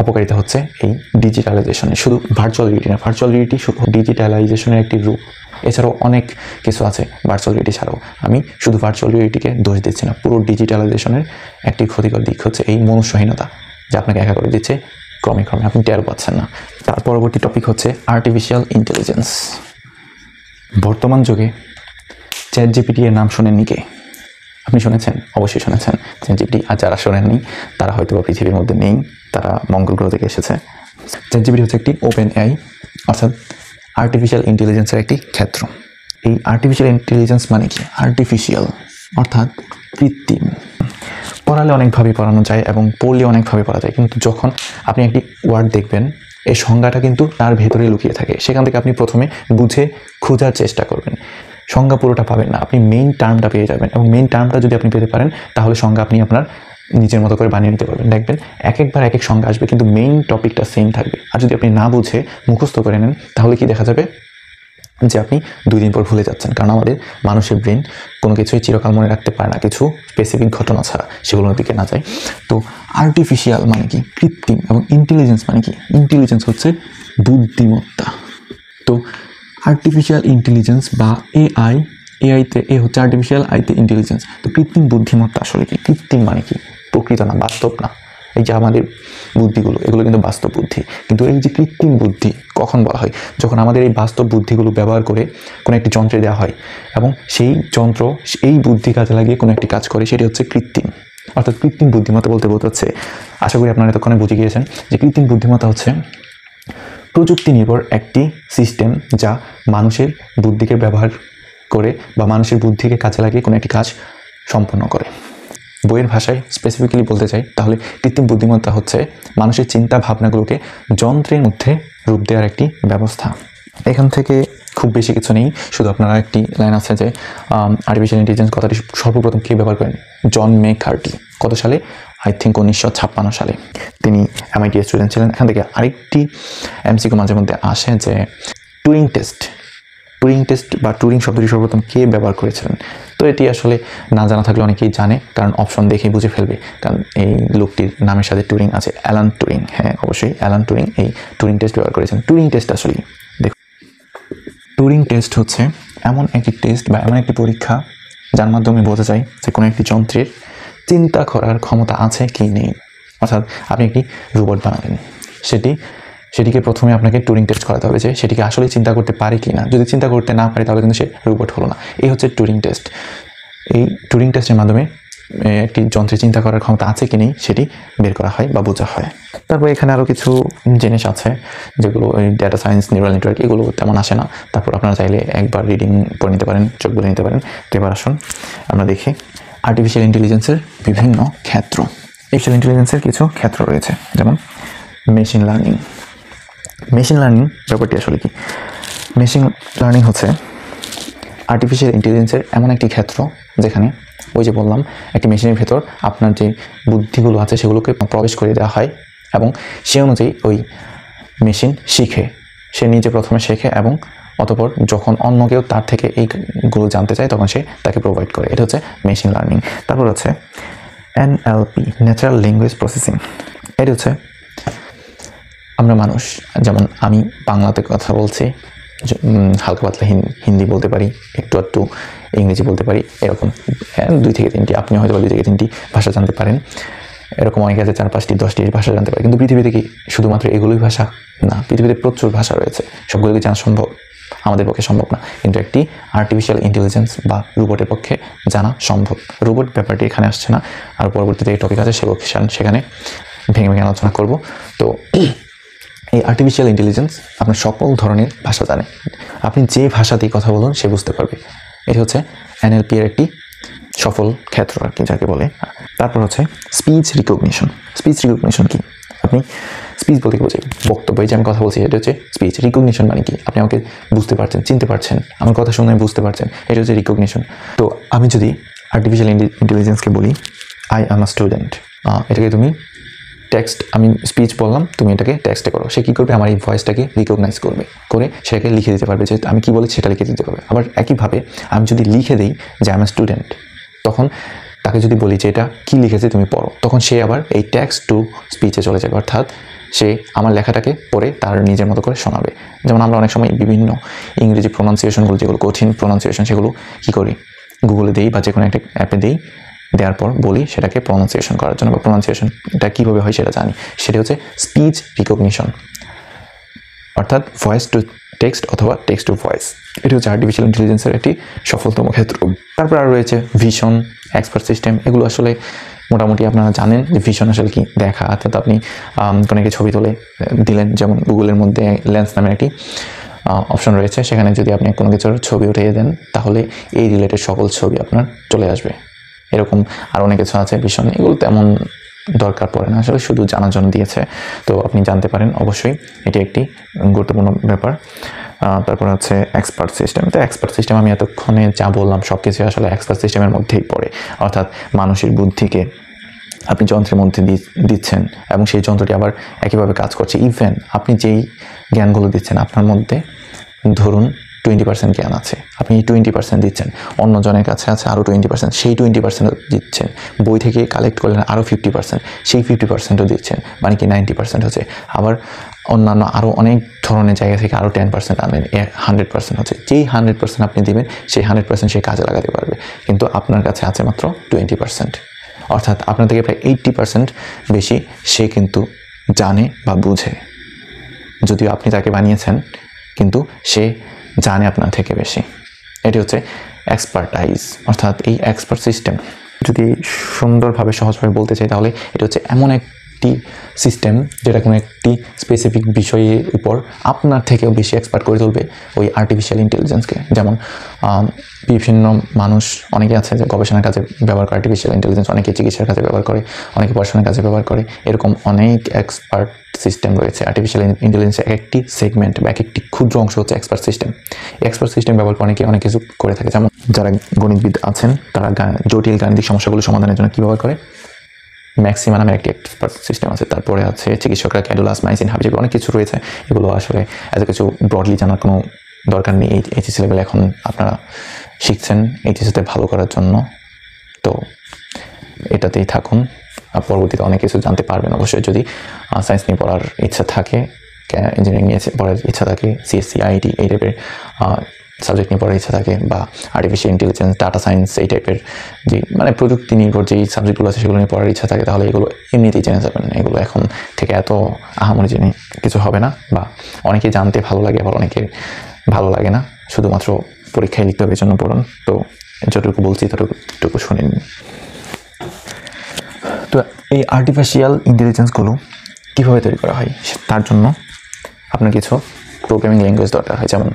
অপকারিতা হচ্ছে এই ডিজিটালাইজেশনের। শুধু ভার্চুয়াল রিয়েলিটি না, ভার্চুয়াল রিয়েলিটি শুধু ডিজিটালাইজেশনের একটি রূপ। এছাড়াও অনেক কিছু আছে ভার্চুয়াল রিয়েলিটি ছাড়াও। আমি শুধু ভার্চুয়াল রিয়েলিটিকে দোষ দিচ্ছি না, পুরো ডিজিটালাইজেশনের একটি ক্ষতিকর দিক হচ্ছে এই মনুষ্যহীনতা, যা আপনাকে একা করে দিচ্ছে ক্রমে ক্রমে, আপনি টের পাচ্ছেন না। তার পরবর্তী টপিক হচ্ছে আর্টিফিশিয়াল ইন্টেলিজেন্স। বর্তমান যুগে চ্যাটজিপিটি এর নাম শোনেননি কে? আপনি শুনেছেন? অবশ্যই শুনেছেন চ্যাটজিপিটি। আর যারা শোনেননি তারা হয়তো পৃথিবীর মধ্যে নেই, তারা মঙ্গল গ্রহ থেকে এসেছে। চ্যাটজিপিটি হচ্ছে একটি ওপেন এআই, অর্থাৎ আর্টিফিশিয়াল ইন্টেলিজেন্সের একটি ক্ষেত্র। এই আর্টিফিশিয়াল ইন্টেলিজেন্স মানে কি? আর্টিফিশিয়াল অর্থাৎ কৃত্রিম। পড়ালে অনেকভাবে পড়ানো যায় এবং পড়লে অনেকভাবে পড়া যায়, কিন্তু যখন আপনি একটি ওয়ার্ড দেখবেন, এই সংজ্ঞাটা কিন্তু তার ভেতরে লুকিয়ে থাকে। সেখান থেকে আপনি প্রথমে বুঝে খোঁজার চেষ্টা করবেন। সংজ্ঞা পুরোটা পাবেন না, আপনি মেইন টার্মটা পেয়ে যাবেন, এবং মেইন টার্মটা যদি আপনি পেতে পারেন তাহলে সংজ্ঞা আপনি আপনার নিজের মতো করে বানিয়ে নিতে পারবেন। দেখবেন এক একবার এক এক সংজ্ঞা আসবে, কিন্তু মেইন টপিকটা সেম থাকবে। আর যদি আপনি না বুঝে মুখস্থ করে নেন তাহলে কি দেখা যাবে যে আপনি 2 দিন পর ভুলে যাচ্ছেন। কারণ আমাদের মানুষের ব্রেন কোনো কিছুই চিরকাল মনে রাখতে পারে না, কিছু স্পেসিফিক ঘটনা ছাড়া, সেগুলোর দিকে না যায়। তো আর্টিফিশিয়াল মানে কি? কৃত্রিম। এবং ইন্টেলিজেন্স মানে কি? ইন্টেলিজেন্স হচ্ছে বুদ্ধিমত্তা। তো আর্টিফিশিয়াল ইন্টেলিজেন্স বা এআইতে এ হচ্ছে আর্টিফিশিয়াল, আইতে ইন্টেলিজেন্স। তো কৃত্রিম বুদ্ধিমত্তা আসলে কি? কৃত্রিম মানে কি? প্রকৃত না, বাস্তব না। এই যে আমাদের বুদ্ধিগুলো, এগুলো কিন্তু বাস্তব বুদ্ধি। কিন্তু এই যে কৃত্রিম বুদ্ধি কখন বলা হয়? যখন আমাদের এই বাস্তব বুদ্ধিগুলো ব্যবহার করে কোনো একটি যন্ত্রে দেওয়া হয় এবং সেই যন্ত্র এই বুদ্ধি কাজে লাগিয়ে কোনো একটি কাজ করে, সেটি হচ্ছে কৃত্রিম। অর্থাৎ কৃত্রিম বুদ্ধিমত্তা বলতে হচ্ছে, আশা করি আপনারা এতক্ষণে বুঝে গিয়েছেন যে কৃত্রিম বুদ্ধিমত্তা হচ্ছে প্রযুক্তি নির্ভর একটি সিস্টেম যা মানুষের বুদ্ধিকে ব্যবহার করে বা মানুষের বুদ্ধিকে কাজে লাগিয়ে কোনো একটি কাজ সম্পন্ন করে। বইয়ের ভাষায় স্পেসিফিক্যালি বলতে চাই তাহলে কৃত্রিম বুদ্ধিমত্তা হচ্ছে মানুষের চিন্তা ভাবনাগুলোকে যন্ত্রের মধ্যে রূপ দেওয়ার একটি ব্যবস্থা। এখান থেকে খুব বেশি কিছু নেই, শুধু আপনারা একটি লাইন আছে যে আর্টিফিশিয়াল ইন্টেলিজেন্স কথাটি সর্বপ্রথম কে ব্যবহার করেন? জন ম্যাককার্থি। কত সালে? আই থিঙ্ক 1956 সালে। তিনি MIT স্টুডেন্ট ছিলেন। এখান থেকে আরেকটি MCQ মাঝে মধ্যে আসে যে টুরিং টুরিং টেস্ট বা টুরিং শব্দটি সর্বপ্রথম কে ব্যবহার করেছিলেন? তো এটি আসলে না জানা থাকলে অনেকেই জানে, কারণ অপশন দেখেই বুঝে ফেলবে, কারণ এই লোকটির নামের সাথে টুরিং আছে, অ্যালান টুরিং। হ্যাঁ, অবশ্যই অ্যালান টুরিং এই টুরিং টেস্ট ব্যবহার করেছেন। টুরিং টেস্ট আসলে দেখুন, টুরিং টেস্ট হচ্ছে এমন একটি টেস্ট বা এমন একটি পরীক্ষা যার মাধ্যমে বোঝা যায় যে কোনো একটি যন্ত্রের চিন্তা করার ক্ষমতা আছে কি নেই। অর্থাৎ আপনি একটি রোবট বানালেন, সেটিকে প্রথমে আপনাকে টুরিং টেস্ট করাতে হবে যে সেটিকে আসলে চিন্তা করতে পারে কি না। যদি চিন্তা করতে না পারে তাহলে কিন্তু সে রোবট হলো না। এই হচ্ছে টুরিং টেস্ট। এই টুরিং টেস্টের মাধ্যমে একটি যন্ত্রে চিন্তা করার ক্ষমতা আছে কি নেই সেটি বের করা হয় বা বোঝা হয়। তারপর এখানে আরও কিছু জিনিস আছে যেগুলো ওই ডেটা সায়েন্স, নিউরাল নেটওয়ার্ক, এগুলো তেমন আসে না। তারপর আপনারা চাইলে একবার রিডিং পড়ে নিতে পারেন, চোখ বলে নিতে পারেন। তো এবার আসুন আমরা দেখি আর্টিফিশিয়াল ইন্টেলিজেন্সের বিভিন্ন ক্ষেত্র। আর্টিফিশিয়াল ইন্টেলিজেন্সের কিছু ক্ষেত্র রয়েছে, যেমন মেশিন লার্নিং। মেশিন লার্নিং ব্যাপারটি আসলে কি? মেশিন লার্নিং হচ্ছে আর্টিফিশিয়াল ইন্টেলিজেন্সের এমন একটি ক্ষেত্র যেখানে ওই যে বললাম একটি মেশিনের ভেতর আপনার যে বুদ্ধিগুলো আছে সেগুলোকে প্রবেশ করে দেওয়া হয় এবং সে অনুযায়ী ওই মেশিন শিখে, সে নিজে প্রথমে শেখে এবং অতঃপর যখন অন্য কেউ তার থেকে এইগুলো জানতে চায় তখন সে তাকে প্রোভাইড করে। এটা হচ্ছে মেশিন লার্নিং। তারপর হচ্ছে NLP, ন্যাচারাল ল্যাঙ্গুয়েজ প্রসেসিং। এটা হচ্ছে আমরা মানুষ, যেমন আমি বাংলাতে কথা বলছি, হালকা পাতলা হিন্দি বলতে পারি, একটু একটু ইংরেজি বলতে পারি, এরকম 2 থেকে 3টি, আপনি হয়তো 2 থেকে 3টি ভাষা জানতে পারেন। এরকম অনেকে আছে 4, 5টি, 10টি ভাষা জানতে পারে। কিন্তু পৃথিবীতে কি শুধুমাত্র এগুলোই ভাষা? না, পৃথিবীতে প্রচুর ভাষা রয়েছে, সবগুলোকে জানা সম্ভব আমাদের পক্ষে সম্ভব না, কিন্তু একটি আর্টিফিশিয়াল ইন্টেলিজেন্স বা রোবটের পক্ষে জানা সম্ভব। রোবট ব্যাপারটি এখানে আসছে না, আর পরবর্তীতে এই টপিক আছে সেখানে ভেঙে ভেঙে আলোচনা করব। তো এই আর্টিফিশিয়াল ইন্টেলিজেন্স আপনার সকল ধরনের ভাষা জানে, আপনি যে ভাষা দিয়ে কথা বলুন সে বুঝতে পারবে। এটি হচ্ছে NLP এর একটি সফল ক্ষেত্র আর কি, যাকে বলে। তারপর হচ্ছে স্পিচ রিকগনিশন। স্পিচ রিকগনিশন কি? আপনি স্পিচ বলতে বোঝাই বক্তব্য, এই যে আমি কথা বলছি এটা হচ্ছে স্পিচ। রিকগনিশন মানে কি? আপনি আমাকে বুঝতে পারছেন, চিনতে পারছেন, আমার কথা শুনে বুঝতে পারছেন, এটা হচ্ছে রিকগনিশন। তো আমি যদি আর্টিফিশিয়াল ইন্টেলিজেন্সকে বলি আই অ্যাম আ স্টুডেন্ট, এটাকে তুমি টেক্সট, আমি স্পিচ বললাম, তুমি এটাকে টেক্সটে করো, সে কী করবে? আমার এই ভয়েসটাকে রিকগনাইজ করবে, করে সেটাকে লিখে দিতে পারবে, যে আমি কী বলি সেটা লিখে দিতে পারবে। আবার একইভাবে আমি যদি লিখে দিই যে আই এম স্টুডেন্ট, তখন তাকে যদি বলি যে এটা কী লিখেছে তুমি পড়ো, তখন সে আবার এই টেক্সট টু স্পিচে চলে যাবে, অর্থাৎ সে আমার লেখাটাকে পড়ে তার নিজের মতো করে শোনাবে। যেমন আমরা অনেক সময় বিভিন্ন ইংরেজি প্রোনাউন্সিয়েশনগুলো, যেগুলো কঠিন প্রোনাউন্সিয়েশন, সেগুলো কী করি? গুগলে দিই বা যে কোনো একটা অ্যাপে দিই, দেওয়ার পর বলি সেটাকে প্রোনাউন্সিয়েশন করার জন্য, বা প্রোনাউন্সিয়েশনটা কীভাবে হয় সেটা জানি। সেটা হচ্ছে স্পিচ রিকগনিশন, অর্থাৎ ভয়েস টু টেক্সট অথবা টেক্সট টু ভয়েস। এটি হচ্ছে আর্টিফিশিয়াল ইন্টেলিজেন্সের একটি সফলতম ক্ষেত্র। তারপর আর রয়েছে ভিশন, এক্সপার্ট সিস্টেম। এগুলো আসলে মোটামুটি আপনারা জানেন যে ভিশন আসলে কি। দেখা, অর্থাৎ আপনি কোনো একটি ছবি তুলে দিলেন, যেমন গুগলের মধ্যে লেন্স নামের একটি অপশন রয়েছে, সেখানে যদি আপনি কোনো কিছুর ছবি উঠিয়ে দেন তাহলে এই রিলেটেড সকল ছবি আপনার চলে আসবে। এরকম আর অনেক কিছু আছে ভিশন, এগুলো তেমন দরকার পড়ে না, আসলে শুধু জানার জন্য দিয়েছে, তো আপনি জানতে পারেন অবশ্যই, এটি একটি গুরুত্বপূর্ণ ব্যাপার। তারপর হচ্ছে এক্সপার্ট সিস্টেম। তো এক্সপার্ট সিস্টেম আমি এতক্ষণে যা বললাম সব কিছু আসলে এক্সপার্ট সিস্টেমের মধ্যেই পড়ে, অর্থাৎ মানুষের বুদ্ধিকে আপনি যন্ত্রের মধ্যে দিচ্ছেন এবং সেই যন্ত্রটি আবার একইভাবে কাজ করছে। ইভেন আপনি যেই জ্ঞানগুলো দিচ্ছেন, আপনার মধ্যে ধরুন 20% জ্ঞান আছে, আপনি 20% দিচ্ছেন, অন্যজনের কাছে আছে আরও 20%, সেই 20% দিচ্ছেন, বই থেকে কালেক্ট করলেন আরও 50%, সেই 50%ও দিচ্ছেন, মানে কি 90% হচ্ছে। আবার অন্যান্য আরও অনেক ধরনের জায়গা থেকে আরও 10% আনলেন, 100% হচ্ছে। যেই 100% আপনি দিবেন সেই 100% সে কাজে লাগাতে পারবে, কিন্তু আপনার কাছে আছে মাত্র 20%, অর্থাৎ আপনার থেকে প্রায় 80% বেশি সে কিন্তু জানে বা বুঝে, যদিও আপনি তাকে বানিয়েছেন, কিন্তু সে জানে আপনার থেকে বেশি। এটি হচ্ছে এক্সপার্টাইজ, অর্থাৎ এই এক্সপার্ট সিস্টেম যদি সুন্দরভাবে সহজভাবে বলতে চাই তাহলে এটা হচ্ছে এমন একটি সিস্টেম যেটা কোনো একটি স্পেসিফিক বিষয়ের উপর আপনার থেকেও বেশি এক্সপার্ট করে তুলবে ওই আর্টিফিশিয়াল ইন্টেলিজেন্সকে। যেমন বিভিন্ন মানুষ অনেকে আছে যে গবেষণার কাজে ব্যবহার করে আর্টিফিশিয়াল ইন্টেলিজেন্স, অনেকে চিকিৎসার কাজে ব্যবহার করে, অনেকে পড়াশোনার কাজে ব্যবহার করে, এরকম অনেক এক্সপার্ট সিস্টেম রয়েছে। আর্টিফিশিয়াল ইন্টেলিজেন্সের এক একটি সেগমেন্ট বা এক একটি ক্ষুদ্র অংশ হচ্ছে এক্সপার্ট সিস্টেম। এক্সপার্ট সিস্টেম ব্যবহার করে অনেকে অনেক কিছু করে থাকে, যেমন যারা গণিতবিদ আছেন তারা জটিল গাণিতিক সমস্যাগুলো সমাধানের জন্য কী ব্যবহার করে? ম্যাক্সিমা নামের একটি এক্সপার্ট সিস্টেম আছে। তারপরে আছে চিকিৎসকরা ক্যাডুলাস, মাইসিন, হাবিজাবি, অনেক কিছু রয়েছে। এগুলো আসলে এত কিছু ব্রডলি জানার কোনো দরকার নেই এইচএসসি লেভেলে, এখন আপনারা শিখছেন এইচএসসিতে ভালো করার জন্য, তো এটাতেই থাকুন। পরবর্তীতে অনেক কিছু জানতে পারবেন অবশ্যই। যদি সায়েন্স নিয়ে পড়ার ইচ্ছা থাকে, ইঞ্জিনিয়ারিং নিয়ে পড়ার ইচ্ছা থাকে, সিএসসি, আইআইটি এই টাইপের সাবজেক্ট নিয়ে পড়ার ইচ্ছা থাকে, বা আর্টিফিশিয়াল ইন্টেলিজেন্স, ডাটা সায়েন্স এই টাইপের যে মানে প্রযুক্তি নির্ভর যেই সাবজেক্টগুলো আছে সেগুলো নিয়ে পড়ার ইচ্ছা থাকে, তাহলে এগুলো এমনিতেই জেনে যাবেন। এগুলো এখন থেকে এত আহামরি জেনে কিছু হবে না, বা অনেকে জানতে ভালো লাগে, আবার অনেকে ভালো লাগে না, শুধুমাত্র পরীক্ষায় লিখতে হবে এই জন্য পড়ুন। তো যতটুকু বলছি ততটুকু শুনে নিন। তো এই আর্টিফিশিয়াল ইন্টেলিজেন্সগুলো কীভাবে তৈরি করা হয়, তার জন্য আপনার কিছু প্রোগ্রামিং ল্যাঙ্গুয়েজ দরকার হয়। যেমন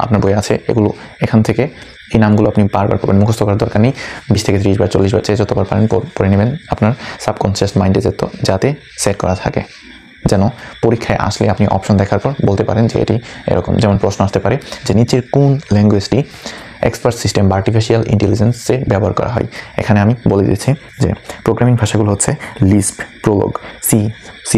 আপনার বই আছে, এগুলো এখান থেকে এই নামগুলো আপনি বারবার করবেন, মুখস্থ করার দরকার নেই। 20 থেকে 30 বার 40 বার চেয়ে যতবার পারেন পড়ে নেবেন, আপনার সাবকনসিয়াস মাইন্ডে যাতে সেট করা থাকে, যেন পরীক্ষায় আসলে আপনি অপশন দেখার পর বলতে পারেন যে এটি এরকম। যেমন প্রশ্ন আসতে পারে যে নিচের কোন ল্যাঙ্গুয়েজটি এক্সপার্ট সিস্টেম বা আর্টিফিশিয়াল ইন্টেলিজেন্সে ব্যবহার করা হয়। এখানে আমি বলে দিচ্ছি যে প্রোগ্রামিং ভাষাগুলো হচ্ছে Lisp, Prolog, C, C++,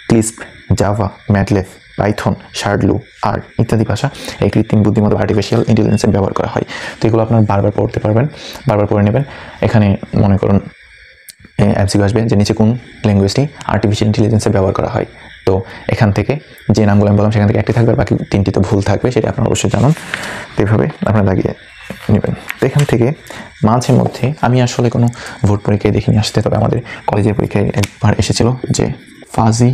CLISP, Java, MATLAB, Python, SHRDLU, art ইত্যাদি ভাষা এই কৃত্রিম বুদ্ধিমত্তা আর্টিফিশিয়াল ইন্টেলিজেন্সে ব্যবহার করা হয়। তো এগুলো আপনার বারবার পড়তে পারবেন, বারবার পড়ে নেবেন। এখানে মনে করুন এমসিকিউ আসবে যে নিচে কোন ল্যাঙ্গুয়েজটি আর্টিফিশিয়াল ইন্টেলিজেন্সে ব্যবহার করা হয়। তো এখান থেকে যে নামগুলো আমি বললাম সেখান থেকে একটি থাকবে, বাকি 3টি তো ভুল থাকবে, সেটা আপনারা অবশ্যই জানুন। তো এইভাবে আপনারা লাগিয়ে নেবেন। তো এখান থেকে মাঝে মধ্যে আমি আসলে কোনো বোর্ড পরীক্ষায় দেখিনি আসতে, তবে আমাদের কলেজের পরীক্ষায় একবার এসেছিল যে ফাজি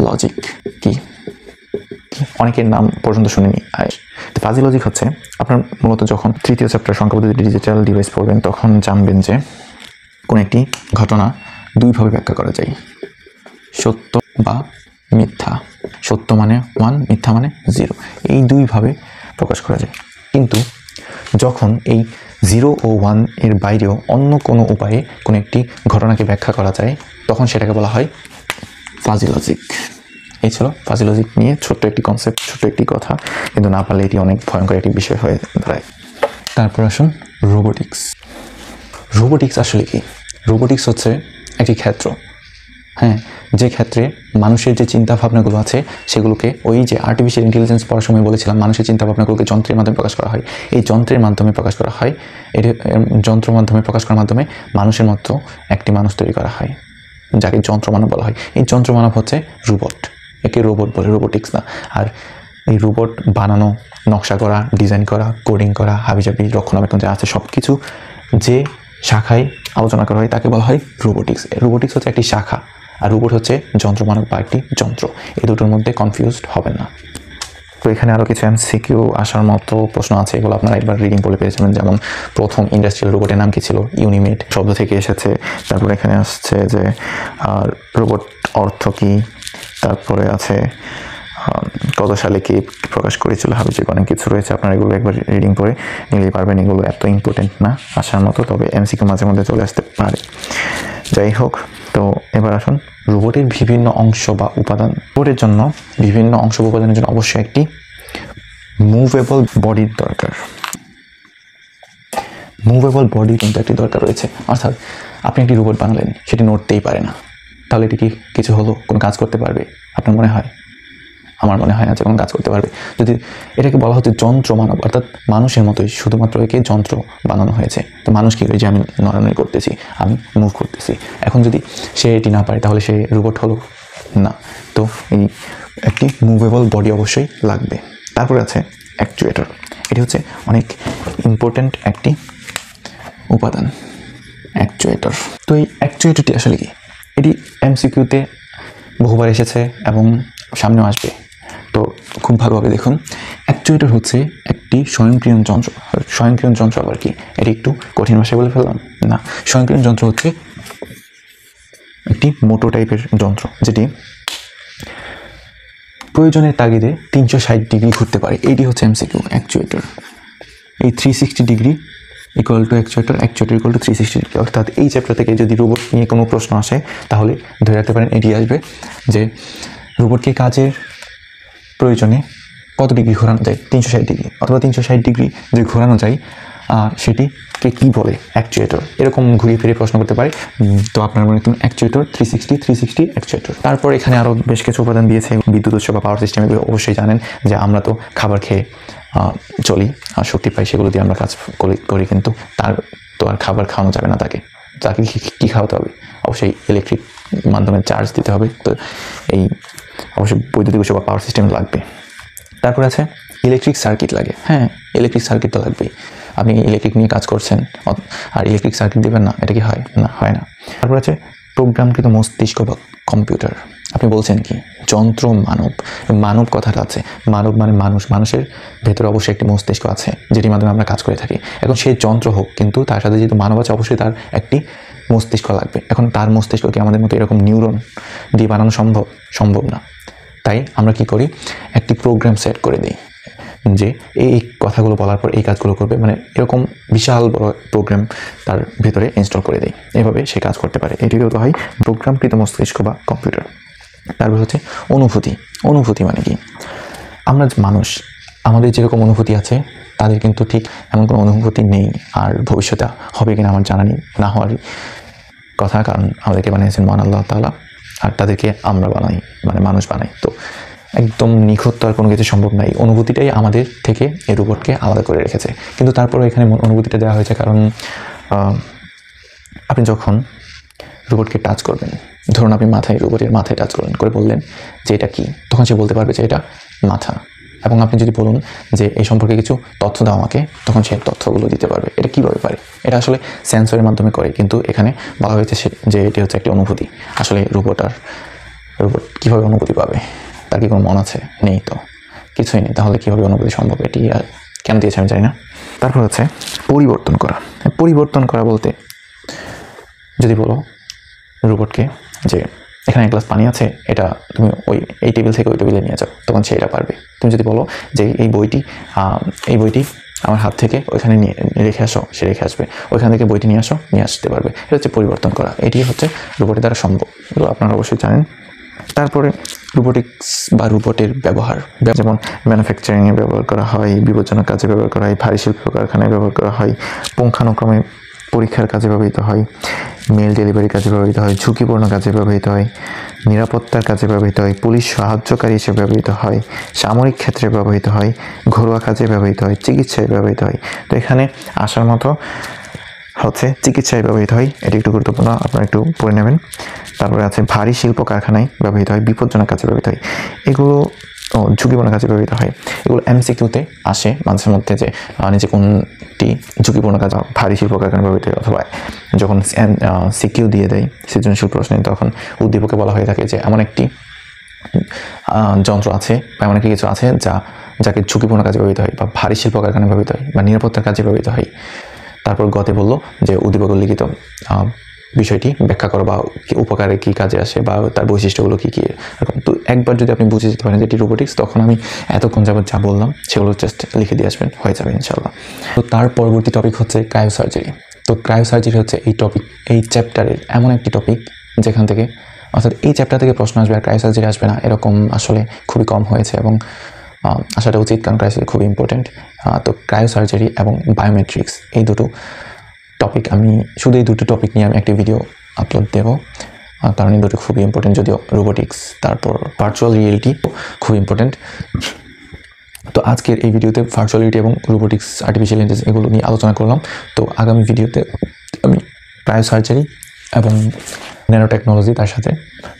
লজিক কি, অনেকের নাম পর্যন্ত শুনিনি। তো ফাজি লজিক হচ্ছে আপনার মূলত যখন 3য় চ্যাপ্টার সংখ্যা পদ্ধতি ডিজিটাল ডিভাইস পড়বেন তখন জানবেন যে কোন একটি ঘটনা দুইভাবে ব্যাখ্যা করা যায়, সত্য বা মিথ্যা। সত্য মানে 1, মিথ্যা মানে 0, এই দুইভাবে প্রকাশ করা যায়। কিন্তু যখন এই 0 ও 1 এর বাইরেও অন্য কোনো উপায়ে কোনো একটি ঘটনাকে ব্যাখ্যা করা যায় তখন সেটাকে বলা হয় ফাজি লজিক। এই ছিল ফাজি লজিক নিয়ে ছোট্ট একটি কনসেপ্ট, ছোট্ট একটি কথা, কিন্তু না পারলে এটি অনেক ভয়ঙ্কর একটি বিষয় হয়ে দাঁড়ায়। তারপর আসুন রোবোটিক্স। রোবোটিক্স আসলে কি? রোবোটিক্স হচ্ছে একটি ক্ষেত্র, হ্যাঁ, যে ক্ষেত্রে মানুষের যে চিন্তাভাবনাগুলো আছে সেগুলোকে ওই যে আর্টিফিশিয়াল ইন্টেলিজেন্স পড়ার সময় বলেছিলাম মানুষের চিন্তাভাবনাগুলোকে যন্ত্রের মাধ্যমে প্রকাশ করা হয়। এই যন্ত্রের মাধ্যমে প্রকাশ করা হয়, এর যন্ত্র মাধ্যমে প্রকাশ করার মাধ্যমে মানুষের মতো একটি মানুষ তৈরি করা হয়, যাকে যন্ত্রমানব বলা হয়। এই যন্ত্রমানব হচ্ছে রোবট, একে রোবট বলে, রোবোটিক্স না। আর এই রোবট বানানো, নকশা করা, ডিজাইন করা, কোডিং করা, হাবিজাবি, রক্ষণাবেক্ষণ যা আছে সব কিছু যে শাখায় আলোচনা করা হয় তাকে বলা হয় রোবোটিক্স। রোবোটিক্স হচ্ছে একটি শাখা, আর রোবট হচ্ছে যন্ত্রমানব বা একটি যন্ত্র। এই দুটোর মধ্যে কনফিউজড হবেন না। তো এখানে আরও কিছু এমসিকিউ আসার মতো প্রশ্ন আছে, এগুলো আপনারা একবার রিডিং পড়ে পেয়ে যাবেন। যেমন প্রথম ইন্ডাস্ট্রিয়াল রোবটের নাম কী ছিল? ইউনিমেড শব্দ থেকে এসেছে। তারপরে এখানে আসছে যে রোবট অর্থ কী, তারপরে আছে কত সালে কি প্রকাশ করেছিল, হাবিজাবি অনেক কিছু রয়েছে। আপনারা এগুলো একবার রিডিং পড়ে নিলেই পারবেন। এগুলো এত ইম্পর্টেন্ট না আসার মতো, তবে এমসিকিউ মাঝে মধ্যে চলে আসতে পারে। যাই হোক, তো এবার আসুন রোবটের বিভিন্ন অংশ বা উপাদান। রোবটের জন্য বিভিন্ন অংশ বা উপাদানের জন্য অবশ্যই একটি মুভেবল বডির দরকার। মুভেবল বডি কিন্তু একটি দরকার রয়েছে, অর্থাৎ আপনি একটি রোবট বানালেন, সেটি নড়তেই পারে না, তাহলে এটি কি কিছু হলো, কোনো কাজ করতে পারবে? আপনার মনে হয়? আমার মনে হয় না যে কোনো কাজ করতে পারবে। যদি এটাকে বলা হচ্ছে যন্ত্র মানব, অর্থাৎ মানুষের মতোই, শুধুমাত্র একে যন্ত্র বানানো হয়েছে। তো মানুষ কী করে যে আমি নড়ানড়ি করতেছি, আমি মুভ করতেছি, এখন যদি সে এটি না পারে তাহলে সে রোবট হলো না। তো এই একটি মুভেবল বডি অবশ্যই লাগবে। তারপরে আছে অ্যাকচুয়েটর। এটি হচ্ছে অনেক ইম্পর্ট্যান্ট একটি উপাদান, অ্যাকচুয়েটর। তো এই অ্যাকচুয়েটরটি আসলে কি? এটি এমসিকিউতে বহুবার এসেছে এবং সামনেও আসবে, তো খুব ভালোভাবে দেখুন। অ্যাকচুয়েটর হচ্ছে একটি স্বয়ংক্রিয় যন্ত্র। স্বয়ংক্রিয় যন্ত্র আবার কি? এটি একটু কঠিন ভাষায় বলে ফেললাম না। স্বয়ংক্রিয় যন্ত্র হচ্ছে একটি মোটর টাইপের যন্ত্র, যেটি প্রয়োজনের তাগিদে 360 ডিগ্রি ঘুরতে পারে। এইটি হচ্ছে এমসিকিউ, অ্যাকচুয়েটর। এই 360 degree equal to actuator, actuator equal to 360 degree. অর্থাৎ এই চ্যাপ্টার থেকে যদি রোবট নিয়ে কোনো প্রশ্ন আসে তাহলে ধরে রাখতে পারেন এটি আসবে যে রোবটকে কাজের প্রয়োজনে কত ডিগ্রি ঘোরানো যায়? 360 ডিগ্রি, অথবা 360 ডিগ্রি যদি ঘোরানো যায় আর সেটিকে কী বলে? অ্যাকচুয়েটর। এরকম ঘুরিয়ে ফিরে প্রশ্ন করতে পারে। তো আপনার মনে রাখবেন অ্যাকচুয়েটর 360 অ্যাকচুয়েটর। তারপর এখানে আরও বেশ কিছু উপাদান দিয়েছে। বিদ্যুৎ উৎস বা পাওয়ার সিস্টেম, এগুলো অবশ্যই জানেন যে আমরা তো খাবার খেয়ে চলি, শক্তি পাই, সেগুলো দিয়ে আমরা কাজ করি, কিন্তু তার তো আর খাবার খাওয়ানো যাবে না। তাকে কী খাওয়াতে হবে? অবশ্যই ইলেকট্রিক মাধ্যমে চার্জ দিতে হবে। তো এই অবশ্যই বৈদ্যুতিক উৎস বা পাওয়ার সিস্টেম লাগবে। তারপর আছে ইলেকট্রিক সার্কিট লাগে। হ্যাঁ, ইলেকট্রিক সার্কিট তো লাগবেই। আপনি ইলেকট্রিক নিয়ে কাজ করছেন আর ইলেকট্রিক সার্কিট দেবেন না, এটা কি হয়? না, হয় না। তারপর আছে প্রোগ্রামকৃত মস্তিষ্ক বা কম্পিউটার। আপনি বলছেন কি যন্ত্র মানব কথাটা আছে। মানব মানে মানুষের ভেতরে অবশ্যই একটি মস্তিষ্ক আছে, যেটির মাধ্যমে আমরা কাজ করে থাকি। এখন সেই যন্ত্র হোক, কিন্তু তার সাথে যেহেতু মানব আছে, অবশ্যই তার একটি মস্তিষ্ক লাগবে। এখন তার মস্তিষ্ক কি আমাদের মতো এরকম নিউরন দিয়ে বানানো সম্ভব না। তাই আমরা কি করি? একটি প্রোগ্রাম সেট করে দিই যে এই কথাগুলো বলার পর এই কাজগুলো করবে, মানে এরকম বিশাল বড় প্রোগ্রাম তার ভিতরে ইনস্টল করে দিই। এভাবে সে কাজ করতে পারে। এটিকেও তো হয় প্রোগ্রামকৃত মস্তিষ্ক বা কম্পিউটার। তারপর হচ্ছে অনুভূতি মানে কি? আমরা মানুষ, আমাদের যেরকম অনুভূতি আছে, তাদের কিন্তু ঠিক এমন কোনো অনুভূতি নেই। আর ভবিষ্যতে হবে কিনা আমার জানা নেই, না হওয়ারই কথা, কারণ আমাদেরকে বানিয়েছেন মহান আল্লাহ তাআলা, আর তাদেরকে আমরা বানাই, মানে মানুষ বানাই। তো একদম নিখুঁত তো আর কোনো কিছু সম্ভব নাই। অনুভূতিটাই আমাদের থেকে এই রোবটকে আলাদা করে রেখেছে। কিন্তু তারপরেও এখানে অনুভূতিটা দেওয়া হয়েছে, কারণ আপনি যখন রোবটকে টাচ করবেন, ধরুন আপনি রোবটের মাথায় টাচ করে বললেন যে এটা কি, তখন সে বলতে পারবে যে এটা মাথা। এবং আপনি যদি বলুন যে এই সম্পর্কে কিছু তথ্য দাও আমাকে, তখন সে তথ্যগুলো দিতে পারবে। এটা কীভাবে পারে? এটা আসলে সেন্সরের মাধ্যমে করে, কিন্তু এখানে বলা হয়েছে যে এটি হচ্ছে একটি অনুভূতি। আসলে রোবট কীভাবে অনুভূতি পাবে? তার কি কোনো মন আছে? নেই, তো কিছুই নেই। তাহলে কীভাবে অনুভূতি সম্ভব? এটি আর কেন দিয়েছে আমি জানি না। তারপর হচ্ছে পরিবর্তন করা বলতে, যদি বলো রোবটকে যে এখানে এক গ্লাস পানি আছে, এটা তুমি এই টেবিল থেকে ওই টেবিলে নিয়ে যাও, তখন সে এটা পারবে। তুমি যদি বলো যে এই বইটি আমার হাত থেকে ওইখানে নিয়ে রেখে আসো, সে রেখে আসবে। ওইখান থেকে বইটি নিয়ে আসতে পারবে। এটা হচ্ছে পরিবর্তন করা। এটি হচ্ছে রোবটের দ্বারা সম্ভব। এগুলো আপনারা অবশ্যই জানেন। তারপরে রোবোটিক্স বা রোবটের ব্যবহার, যেমন ম্যানুফ্যাকচারিংয়ে ব্যবহার করা হয়, বিপজ্জনক কাজে ব্যবহার করা হয়, ভারী শিল্প কারখানায় ব্যবহার করা হয়, পুঙ্খানুক্রমে পরীক্ষার কাজে ব্যবহৃত হয়, মেল ডেলিভারি কাজে ব্যবহৃত হয়, ঝুঁকিপূর্ণ কাজে ব্যবহৃত হয়, নিরাপত্তার কাজে ব্যবহৃত হয়, পুলিশ সাহায্যকারী হিসেবে ব্যবহৃত হয়, সামরিক ক্ষেত্রে ব্যবহৃত হয়, ঘরোয়া কাজে ব্যবহৃত হয়, চিকিৎসায় ব্যবহৃত হয়। তো এখানে আসার মতো হচ্ছে চিকিৎসায় ব্যবহৃত হয়, এটি একটু গুরুত্বপূর্ণ, আপনারা একটু পড়ে নেবেন। তারপরে আছে ভারী শিল্প কারখানায় ব্যবহৃত হয়, বিপজ্জনক কাজে ব্যবহৃত হয়, এগুলো ঝুঁকিপূর্ণ কাজে ব্যবহৃত হয়। এগুলো MCQতে আসে মাঝে মধ্যে, যে নিচে কোনটি ঝুঁকিপূর্ণ কাজ ভারী শিল্প কারখানায় ব্যবহৃত হয়, অথবা যখন CQ দিয়ে দেয় সৃজনশীল প্রশ্নে, তখন উদ্দীপকে বলা হয়ে থাকে যে এমন একটি যন্ত্র আছে বা এমন একটি কিছু আছে যাকে ঝুঁকিপূর্ণ কাজে ব্যবহৃত হয়, বা ভারী শিল্প কারখানায় ব্যবহৃত হয়, বা নিরাপত্তার কাজে ব্যবহৃত হয়। তারপর গতে বললো যে উদ্দীপক লিখিত বিষয়টি ব্যাখ্যা করো, বা উপকারে কী কাজে আসে, বা তার বৈশিষ্ট্যগুলো কী কী এরকম। তো একবার যদি আপনি বুঝে যেতে পারেন যে এটি রোবোটিক্স, তখন আমি এতক্ষণ যাবত যা বললাম সেগুলো জাস্ট লিখে দিয়ে আসবেন, হয়ে যাবে ইনশাল্লাহ। তো তার পরবর্তী টপিক হচ্ছে ক্রায়োসার্জারি। তো ক্রায়োসার্জারি হচ্ছে এই চ্যাপ্টারের এমন একটি টপিক যেখান থেকে, অর্থাৎ এই চ্যাপ্টার থেকে প্রশ্ন আসবে আর ক্রায়োসার্জারি আসবে না, এরকম আসলে খুবই কম হয়েছে, এবং আসাটা উচিত, কারণ ক্রায়োসার্জারি খুবই ইম্পর্টেন্ট। তো ক্রায়োসার্জারি এবং বায়োমেট্রিক্স, এই দুটো টপিক, আমি শুধু এই দুটো টপিক নিয়ে আমি একটি ভিডিও আপলোড দেবো, কারণ এই দুটো খুবই ইম্পর্টেন্ট। যদিও রোবোটিক্স, তারপর ভার্চুয়াল রিয়েলিটি খুব ইম্পর্টেন্ট। তো আজকের এই ভিডিওতে ভার্চুয়াল রিয়েলিটি এবং রোবোটিক্স, আর্টিফিশিয়াল ইন্টেলিজেন্স এগুলো নিয়ে আলোচনা করলাম। তো আগামী ভিডিওতে আমি ক্রায়োসার্জারি এবং ন্যানো টেকনোলজি, তার সাথে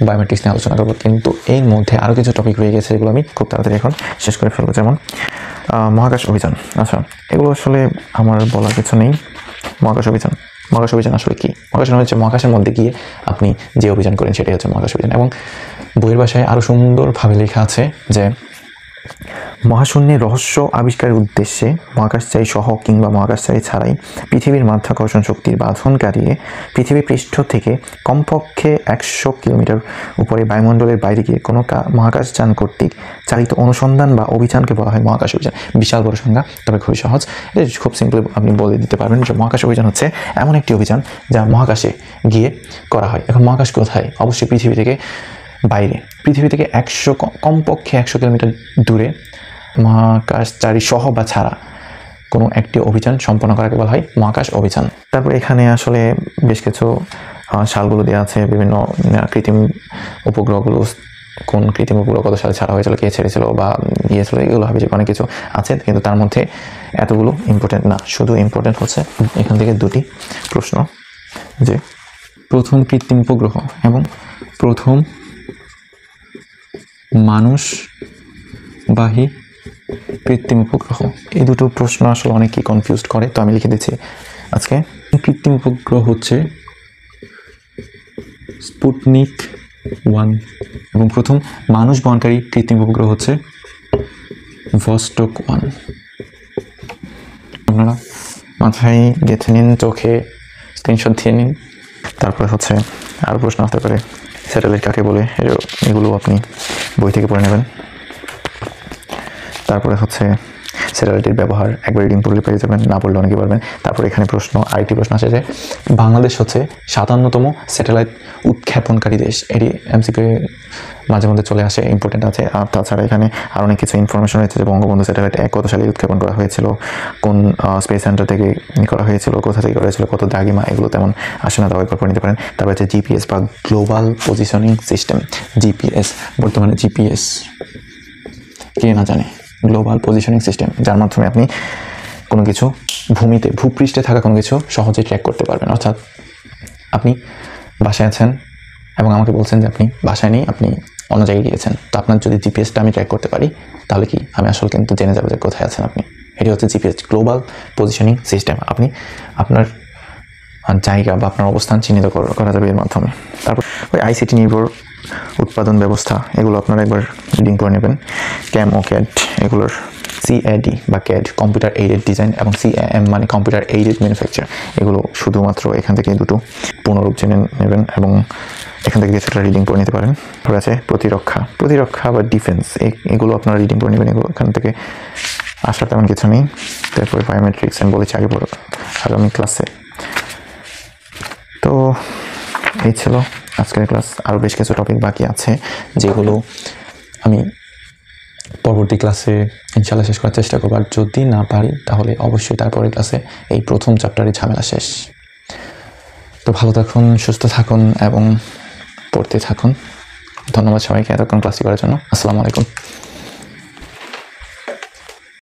বায়োমেট্রিক্স নিয়ে আলোচনা করবো। কিন্তু এর মধ্যে আরও কিছু টপিক রয়ে গেছে, এগুলো আমি খুব তাড়াতাড়ি এখন শেষ করে ফেলবো। যেমন মহাকাশ অভিযান। আচ্ছা, এগুলো আসলে আমার বলার কিছু নেই। মহাকাশ অভিযান আসলে কি? মহাকাশ হচ্ছে মহাকাশের মধ্যে গিয়ে আপনি যে অভিযান করেন, সেটাই হচ্ছে মহাকাশ অভিযান। এবং বইয়ের ভাষায় আরও সুন্দরভাবে লেখা আছে যে মহাশূন্যের রহস্য আবিষ্কারের উদ্দেশ্যে মহাকাশচারী সহ কিংবা মহাকাশচারী ছাড়াই পৃথিবীর মাধ্যাকর্ষণ শক্তির বাঁধন কাটিয়ে পৃথিবী পৃষ্ঠ থেকে কমপক্ষে 100 কিলোমিটার উপরে বায়ুমণ্ডলের বাইরে গিয়ে কোনো মহাকাশযান কর্তৃক চালিত অনুসন্ধান বা অভিযানকে বলা হয় মহাকাশ অভিযান। বিশাল বড় সংজ্ঞা, তবে খুবই সহজ। এটা খুব সিম্পলি আপনি বলে দিতে পারবেন যে মহাকাশ অভিযান হচ্ছে এমন একটি অভিযান যা মহাকাশে গিয়ে করা হয়। এখন মহাকাশ কোথায়? অবশ্যই পৃথিবী থেকে বাইরে, পৃথিবী থেকে কমপক্ষে 100 কিলোমিটার দূরে মহাকাশচারী সহ বা ছাড়া কোনো একটি অভিযান সম্পন্ন করাকে বলা হয় মহাকাশ অভিযান। তারপর এখানে আসলে বেশ কিছু সালগুলো দেওয়া আছে, বিভিন্ন কৃত্রিম উপগ্রহগুলো, কোন কৃত্রিম উপগ্রহ কত সালে ছাড়া হয়েছিল, কে ছেড়েছিল বা গিয়েছিল, এগুলো হবে যে অনেক কিছু আছে, কিন্তু তার মধ্যে এতগুলো ইম্পর্টেন্ট না। শুধু ইম্পর্টেন্ট হচ্ছে এখান থেকে দুটি প্রশ্ন, যে প্রথম কৃত্রিম উপগ্রহ এবং প্রথম মানুষবাহী কৃত্রিম উপগ্রহ, এই দুটো প্রশ্ন আসলে অনেকেই কনফিউজড করে, তো আমি লিখে দিচ্ছি আজকে। কৃত্রিম উপগ্রহ হচ্ছে স্পুটনিক 1 এবং প্রথম মানুষ বহনকারী কৃত্রিম উপগ্রহ হচ্ছে ভস্টক 1। আপনারা মাথায় গেঁথে নিন, চোখে স্ক্রিনশট দিয়ে নিন। তারপরে হচ্ছে আরও প্রশ্ন আসতে পারে, স্যাটেলাইট কাকে বলে, এগুলো আপনি বই থেকে পড়ে নেবেন। তারপরে হচ্ছে স্যাটেলাইটের ব্যবহার, একবার রিডিং পড়লে পেয়ে যাবেন, না পড়লে অনেকে পারবেন। তারপরে এখানে আরেকটি প্রশ্ন আসে যে বাংলাদেশ হচ্ছে 57তম স্যাটেলাইট উৎক্ষেপণকারী দেশ। এটি এমসিকিউ মাঝে মধ্যে চলে আসে, ইম্পর্টেন্ট আছে। আর তাছাড়া এখানে আরও অনেক কিছু ইনফরমেশন রয়েছে, যে বঙ্গবন্ধু স্যাটেলাইট 1 কত সালে উৎক্ষেপণ করা হয়েছিল, কোন স্পেস সেন্টার থেকে করা হয়েছিল, কোথা থেকে করা হয়েছিল, কত দাগিমা, এগুলো তেমন আসে না, একবার করে নিতে পারেন। তারপর হচ্ছে জিপিএস বা গ্লোবাল পজিশনিং সিস্টেম। জিপিএস, বর্তমানে জিপিএস কে না জানে, গ্লোবাল পজিশনিং সিস্টেম, যার মাধ্যমে আপনি কোনো কিছু ভূপৃষ্ঠে থাকা কোনো কিছু সহজে ট্র্যাক করতে পারবেন। অর্থাৎ আপনি বাসায় আছেন এবং আমাকে বলছেন যে আপনি বাসায় নেই, আপনি অন্য জায়গায় গিয়েছেন, তো আপনার যদি জিপিএসটা আমি ট্র্যাক করতে পারি, তাহলে কি আমি আসলে কিন্তু জেনে যাবো যে কোথায় আছেন আপনি। এটি হচ্ছে জিপিএস, গ্লোবাল পজিশনিং সিস্টেম। আপনি আপনার জায়গা বা আপনার অবস্থান চিহ্নিত করা যাবে এর মাধ্যমে। তারপর ওই আইসিটি নির্ভর উৎপাদন ব্যবস্থা, এগুলো আপনারা একবার রিডিং করে নেবেন। ক্যাম ও ক্যাড, এগুলোর CAD বা CAD, কম্পিউটার এইডেড ডিজাইন, এবং CAM মানে কম্পিউটার এইডেড ম্যানুফ্যাকচার। এগুলো শুধুমাত্র এখান থেকে দুটো পুনরূপ জেনে নেবেন এবং এখান থেকে কিছুটা রিডিং করে নিতে পারেন। তারপর আছে প্রতিরক্ষা বা ডিফেন্স, এগুলো আপনারা রিডিং করে নেবেন, এগুলো এখান থেকে আসার তেমন কিছু নেই। তারপরে বায়োমেট্রিক্স আমি বলেছি আগামী ক্লাসে। তো এই ছিল আজকের ক্লাস। আরও বেশ কিছু টপিক বাকি আছে, যেগুলো আমি পরবর্তী ক্লাসে ইনশাআল্লাহ শেষ করার চেষ্টা করব। আর যদি না পারি তাহলে অবশ্যই তারপরের ক্লাসে এই প্রথম চ্যাপ্টারের ঝামেলা শেষ। তো ভালো থাকুন, সুস্থ থাকুন এবং পড়তে থাকুন। ধন্যবাদ সবাইকে এতক্ষণ ক্লাসটি করার জন্য। আসসালামু আলাইকুম।